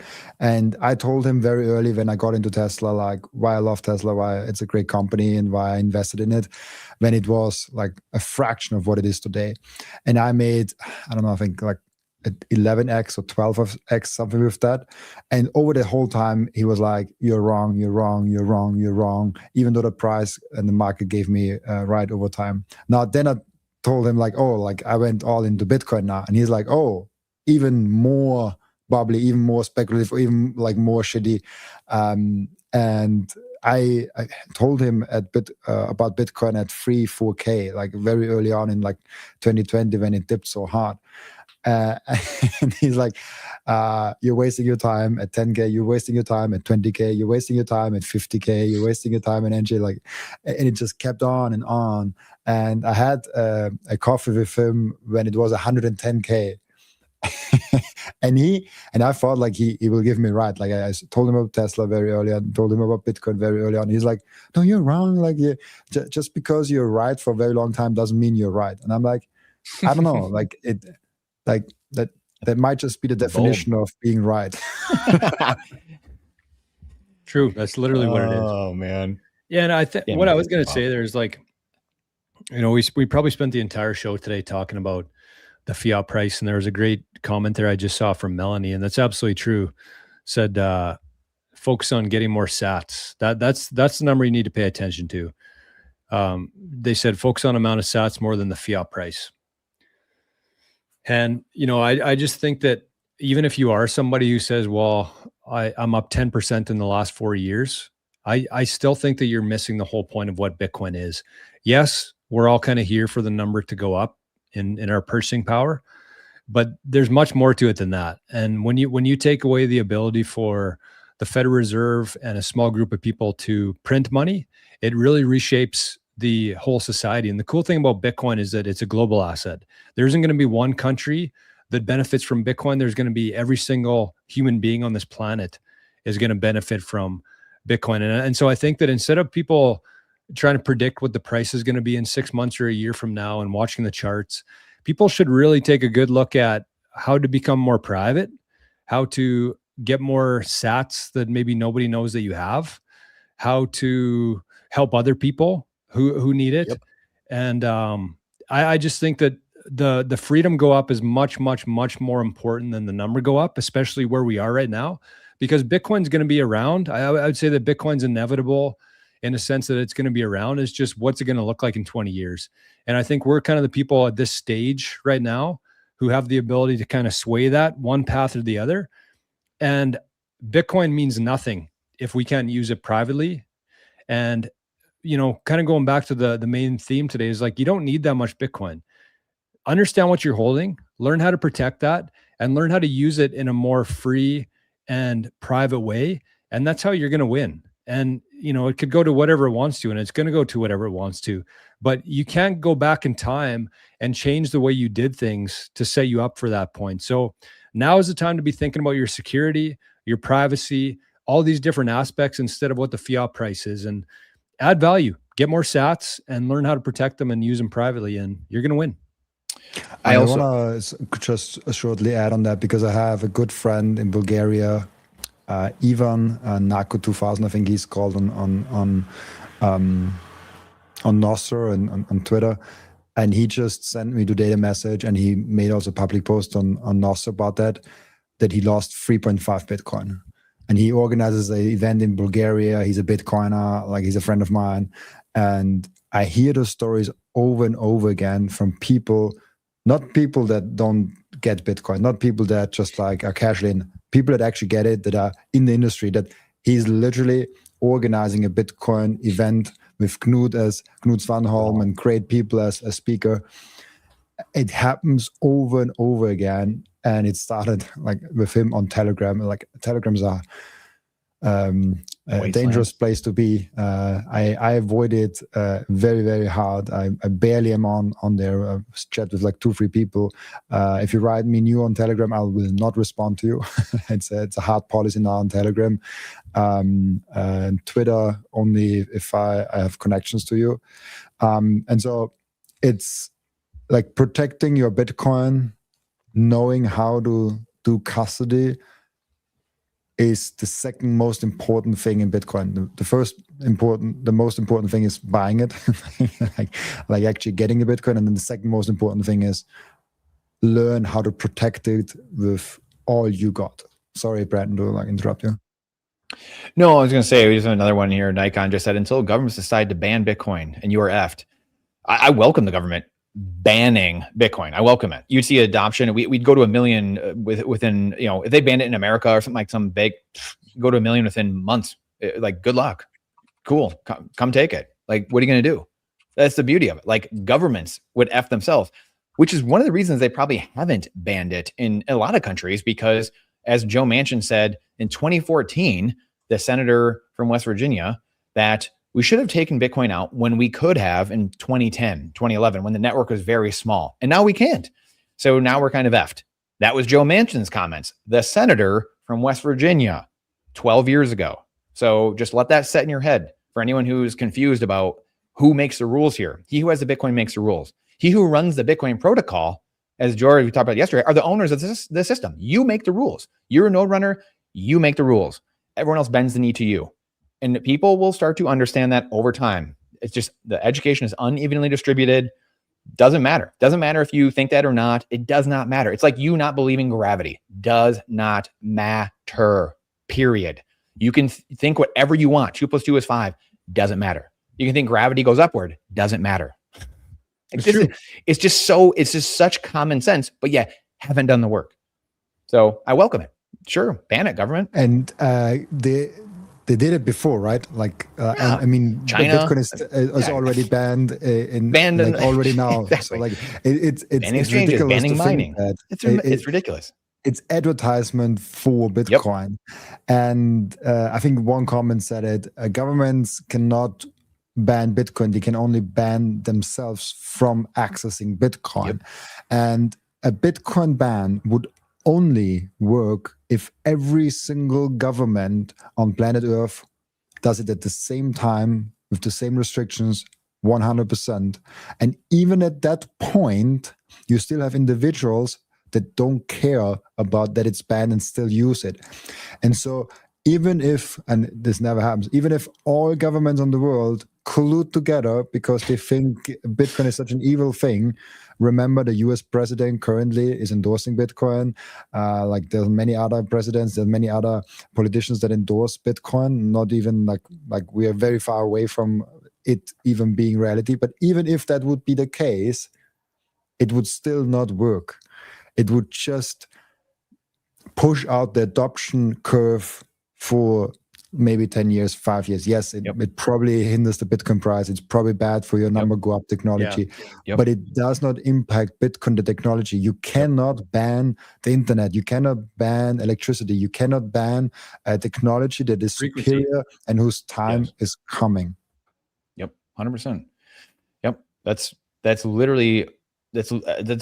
Speaker 1: And I told him very early when I got into Tesla, like, why I love Tesla, why it's a great company and why I invested in it when it was like a fraction of what it is today. And I made, I don't know, I think like 11x or 12x, something with that. And over the whole time, he was like, you're wrong, you're wrong, you're wrong, you're wrong, even though the price and the market gave me right over time. Now, then I told him like, oh, like I went all into Bitcoin now. And he's like, oh, even more bubbly, even more speculative, even like more shitty. And I told him about Bitcoin at 4K, like very early on in like 2020 when it dipped so hard. And he's like, you're wasting your time at 10K, you're wasting your time at 20K, you're wasting your time at 50K, you're wasting your time in NG, like, and it just kept on and on. And I had a coffee with him when it was 110K. and I thought like he will give me right. Like I told him about Tesla very early on, told him about Bitcoin very early on. He's like, no, you're wrong. Like, just because you're right for a very long time doesn't mean you're right. And I'm like, I don't know, like it. Like that might just be the definition of being right.
Speaker 2: True. That's literally what it is.
Speaker 3: Oh man.
Speaker 2: Yeah. And I think what I was going to say there's like, we probably spent the entire show today talking about the fiat price. And there was a great comment there I just saw from Melanie, and that's absolutely true. Said, focus on getting more sats. That's the number you need to pay attention to. They said, focus on amount of sats more than the fiat price. And, I just think that even if you are somebody who says, well, I'm up 10% in the last 4 years, I still think that you're missing the whole point of what Bitcoin is. Yes, we're all kind of here for the number to go up in our purchasing power, but there's much more to it than that. And when you take away the ability for the Federal Reserve and a small group of people to print money, it really reshapes the whole society. And the cool thing about Bitcoin is that it's a global asset. There isn't going to be one country that benefits from Bitcoin. There's going to be every single human being on this planet is going to benefit from Bitcoin. And so I think that instead of people trying to predict what the price is going to be in 6 months or a year from now and watching the charts, people should really take a good look at how to become more private, how to get more sats that maybe nobody knows that you have, how to help other people who need it. Yep. And I just think that the freedom go up is much, much, much more important than the number go up, especially where we are right now, because Bitcoin's going to be around. I would say that Bitcoin's inevitable in a sense that it's going to be around. It's just what's it going to look like in 20 years. And I think we're kind of the people at this stage right now who have the ability to kind of sway that one path or the other. And Bitcoin means nothing if we can't use it privately. And kind of going back to the main theme today is like, you don't need that much Bitcoin. Understand what you're holding, learn how to protect that, and learn how to use it in a more free and private way. And that's how you're going to win. And, you know, it could go to whatever it wants to, and it's going to go to whatever it wants to. But you can't go back in time and change the way you did things to set you up for that point. So now is the time to be thinking about your security, your privacy, all these different aspects instead of what the fiat price is, and add value, get more sats and learn how to protect them and use them privately, and you're going to win.
Speaker 1: I want to just shortly add on that, because I have a good friend in Bulgaria, Ivan Nako 2000, I think he's called on Nostr and on Twitter, and he just sent me today a message, and he made also a public post on Nostr about that he lost 3.5 Bitcoin, and he organizes an event in Bulgaria. He's a Bitcoiner, like he's a friend of mine, and I hear those stories over and over again from people, not people that don't get Bitcoin, not people that just like are casually in, people that actually get it, that are in the industry, that he's literally organizing a Bitcoin event with Knut Svanholm and great people as a speaker. It happens over and over again. And it started like with him on Telegram. Like Telegrams are a dangerous place to be. I avoid it very, very hard. I barely am on there. I chat with like 2-3 people. If you write me new on Telegram, I will not respond to you. It's a hard policy now on Telegram. And Twitter only if I have connections to you. And so it's like protecting your Bitcoin, knowing how to do custody is the second most important thing in Bitcoin. The most important thing is buying it, like actually getting the Bitcoin. And then the second most important thing is learn how to protect it with all you got. Sorry, Brandon, to like interrupt you.
Speaker 3: No, I was going to say, we just have another one here. Nikon just said, until governments decide to ban Bitcoin and you are effed. I welcome the government banning Bitcoin. I welcome it. You'd see adoption. We'd go to 1 million within, you know, if they banned it in America or something, like some big, go to 1 million within months. Like, good luck. Cool. Come take it. Like, what are you going to do? That's the beauty of it. Like, governments would F themselves, which is one of the reasons they probably haven't banned it in a lot of countries, because as Joe Manchin said in 2014, the senator from West Virginia, that we should have taken Bitcoin out when we could have in 2010, 2011, when the network was very small. And now we can't. So now we're kind of effed. That was Joe Manchin's comments, the senator from West Virginia 12 years ago. So just let that set in your head for anyone who's confused about who makes the rules here. He who has the Bitcoin makes the rules. He who runs the Bitcoin protocol, as George, we talked about yesterday, are the owners of the system. You make the rules. You're a node runner. You make the rules. Everyone else bends the knee to you. And people will start to understand that over time. It's just the education is unevenly distributed. Doesn't matter. Doesn't matter if you think that or not. It does not matter. It's like you not believing gravity. Does not matter. Period. You can think whatever you want. 2 + 2 is 5. Doesn't matter. You can think gravity goes upward. Doesn't matter. It's just such common sense, but yeah, haven't done the work. So I welcome it. Sure, ban it, government.
Speaker 1: And they did it before, right? Like,
Speaker 3: yeah.
Speaker 1: I mean,
Speaker 3: China
Speaker 1: Bitcoin is already banned already now.
Speaker 3: Exactly.
Speaker 1: So like, it's
Speaker 3: exchanges,
Speaker 1: ridiculous.
Speaker 3: Banning mining. It's ridiculous.
Speaker 1: It's advertisement for Bitcoin. Yep. And I think one comment said it, governments cannot ban Bitcoin. They can only ban themselves from accessing Bitcoin. Yep. And a Bitcoin ban would only work if every single government on planet Earth does it at the same time with the same restrictions, 100%. And even at that point, you still have individuals that don't care about that it's banned and still use it. And so even if, and this never happens, even if all governments in the world collude together because they think Bitcoin is such an evil thing, remember the US president currently is endorsing Bitcoin. Like there's many other presidents, there's many other politicians that endorse Bitcoin, not even like we are very far away from it even being reality. But even if that would be the case, it would still not work. It would just push out the adoption curve for maybe 10 years, 5 years. Yes, it probably hinders the Bitcoin price. It's probably bad for your number go up technology, but it does not impact Bitcoin, the technology. You cannot ban the internet. You cannot ban electricity. You cannot ban a technology that is superior and whose time is coming.
Speaker 3: Yep, 100%. Yep, that's literally. That's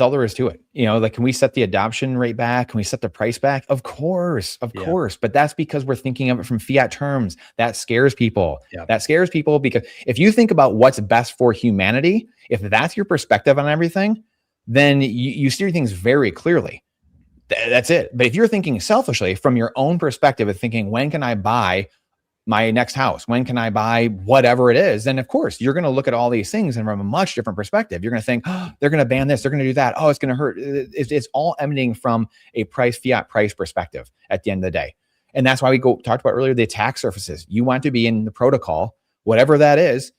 Speaker 3: all there is to it. You know, like, can we set the adoption rate back? Can we set the price back? Of course. But that's because we're thinking of it from fiat terms. That scares people. That scares people, because if you think about what's best for humanity, if that's your perspective on everything, then you steer things very clearly. That's it. But if you're thinking selfishly from your own perspective of thinking, when can I buy my next house? When can I buy whatever it is? Then of course you're going to look at all these things and from a much different perspective. You're going to think, oh, they're going to ban this, they're going to do that. Oh, it's going to hurt. It's all emanating from a fiat price perspective at the end of the day. And that's why we talked about earlier, the attack surfaces. You want to be in the protocol, whatever that is.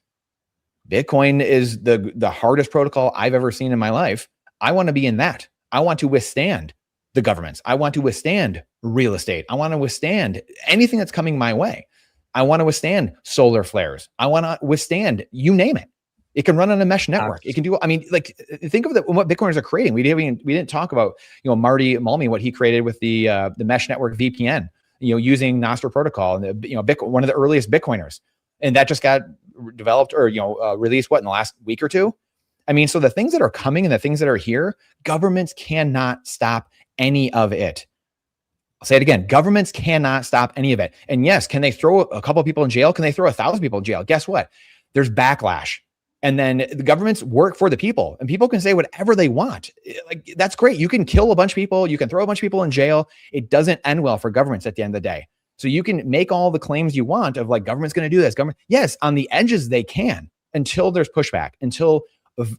Speaker 3: Bitcoin is the hardest protocol I've ever seen in my life. I want to be in that. I want to withstand the governments. I want to withstand real estate. I want to withstand anything that's coming my way. I want to withstand solar flares. I want to withstand, you name it. It can run on a mesh network. It can do, I mean, like, think of what Bitcoiners are creating. We didn't talk about, Marty Mulmy, what he created with the mesh network VPN, using Nostr protocol, and one of the earliest Bitcoiners. And that just got developed or, released in the last week or two. I mean, so the things that are coming and the things that are here, governments cannot stop any of it. I'll say it again. Governments cannot stop any of it. And yes, can they throw a couple of people in jail? Can they throw 1,000 people in jail? Guess what? There's backlash. And then the governments work for the people, and people can say whatever they want. Like, that's great. You can kill a bunch of people. You can throw a bunch of people in jail. It doesn't end well for governments at the end of the day. So you can make all the claims you want of, like, government's going to do this. Yes, on the edges they can, until there's pushback, until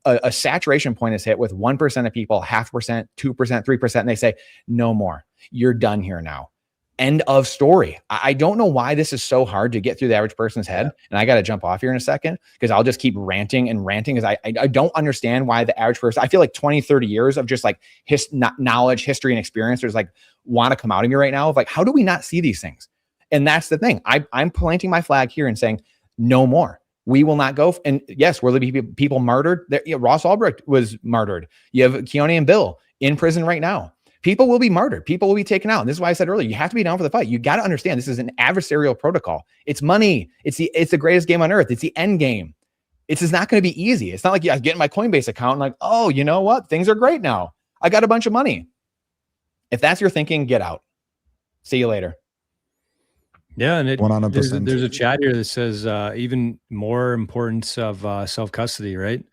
Speaker 3: a saturation point is hit with 1% of people, 0.5%, 2%, 3%, and they say, no more. You're done here now. End of story. I don't know why this is so hard to get through the average person's head. And I got to jump off here in a second, because I'll just keep ranting because I don't understand why the average person, I feel like 20, 30 years of just like knowledge, history, and experience, there's like want to come out of me right now of like, how do we not see these things? And that's the thing. I'm planting my flag here and saying, no more. We will not go. And yes, will there be people martyred? Ross Ulbricht was martyred. You have Keone and Bill in prison right now. People will be martyred. People will be taken out. And this is why I said earlier, you have to be down for the fight. You got to understand this is an adversarial protocol. It's money. It's the greatest game on earth. It's the end game. It's just not going to be easy. It's not like I get in my Coinbase account and like, oh, you know what? Things are great now. I got a bunch of money. If that's your thinking, get out. See you later.
Speaker 2: Yeah, and
Speaker 1: 100%.
Speaker 2: There's a chat here that says even more importance of self-custody, right?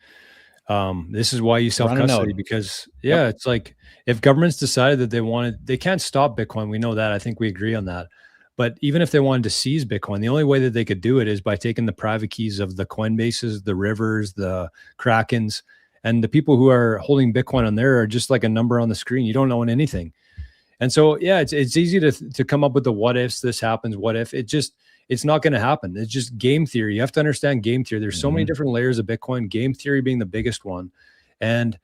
Speaker 2: This is why you self-custody, because it's like, if governments decided that they can't stop Bitcoin. We know that. I think we agree on that. But even if they wanted to seize Bitcoin, the only way that they could do it is by taking the private keys of the Coinbases, the Rivers, the Krakens, and the people who are holding Bitcoin on there are just like a number on the screen. You don't own anything. And so, yeah, it's easy to come up with the what ifs. This happens. What if? It's not going to happen. It's just game theory. You have to understand game theory. There's so many different layers of Bitcoin, game theory being the biggest one. And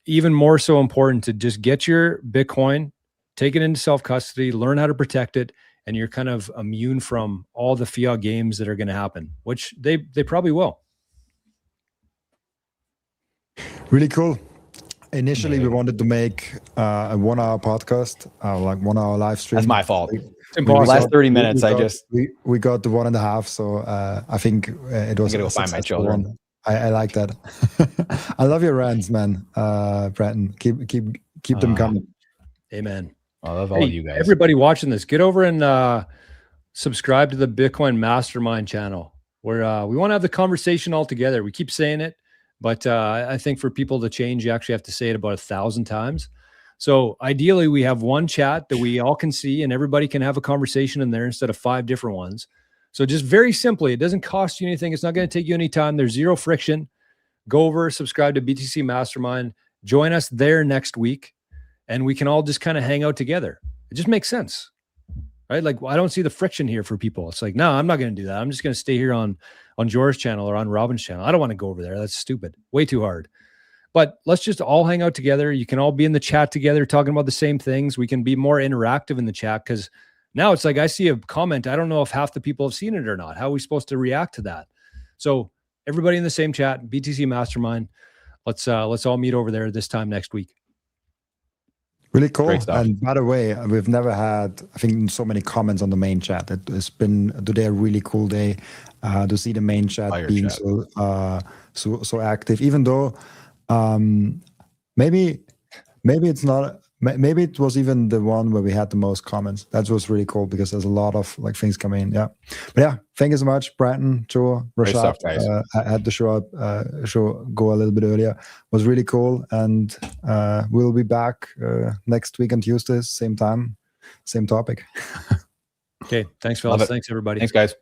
Speaker 2: even more so important to just get your Bitcoin, take it into self-custody, learn how to protect it, and you're kind of immune from all the fiat games that are going to happen, which they probably will.
Speaker 1: Really cool. Initially, we wanted to make a 1 hour podcast, like 1 hour live stream.
Speaker 3: That's my fault. The last 30 minutes,
Speaker 1: we got to 1.5. So I think it was.
Speaker 3: I'm gonna go find my children.
Speaker 1: One. I like that. I love your rants, man, Bratton. Keep them coming.
Speaker 2: Amen.
Speaker 3: I love all of you guys.
Speaker 2: Everybody watching this, get over and subscribe to the Bitcoin Mastermind channel, where we want to have the conversation all together. We keep saying it, but I think for people to change, you actually have to say it about 1,000 times. So ideally, we have one chat that we all can see, and everybody can have a conversation in there instead of 5 different ones. So just very simply, it doesn't cost you anything. It's not going to take you any time. There's zero friction. Go over, subscribe to BTC Mastermind. Join us there next week, and we can all just kind of hang out together. It just makes sense, right? Like, I don't see the friction here for people. It's like, no, I'm not going to do that. I'm just going to stay here on George's channel or on Robin's channel. I don't want to go over there. That's stupid. Way too hard. But let's just all hang out together. You can all be in the chat together talking about the same things. We can be more interactive in the chat, because Now it's like I see a comment. I don't know if half the people have seen it or not. How are we supposed to react to that? So everybody in the same chat, BTC Mastermind. Let's all meet over there this time next week.
Speaker 1: Really cool. And by the way, we've never had, I think, so many comments on the main chat. It has been today a really cool day to see the main chat being so active. Even though maybe it's not. Maybe it was even the one where we had the most comments. That was really cool because there's a lot of like things coming in. Yeah, but yeah, thank you so much, Brandon, Joe, Rashad. I had the show go a little bit earlier. It was really cool, and we'll be back next week on Tuesday, same time, same topic.
Speaker 2: Okay, thanks, fellas. Thanks, everybody.
Speaker 3: Thanks, guys.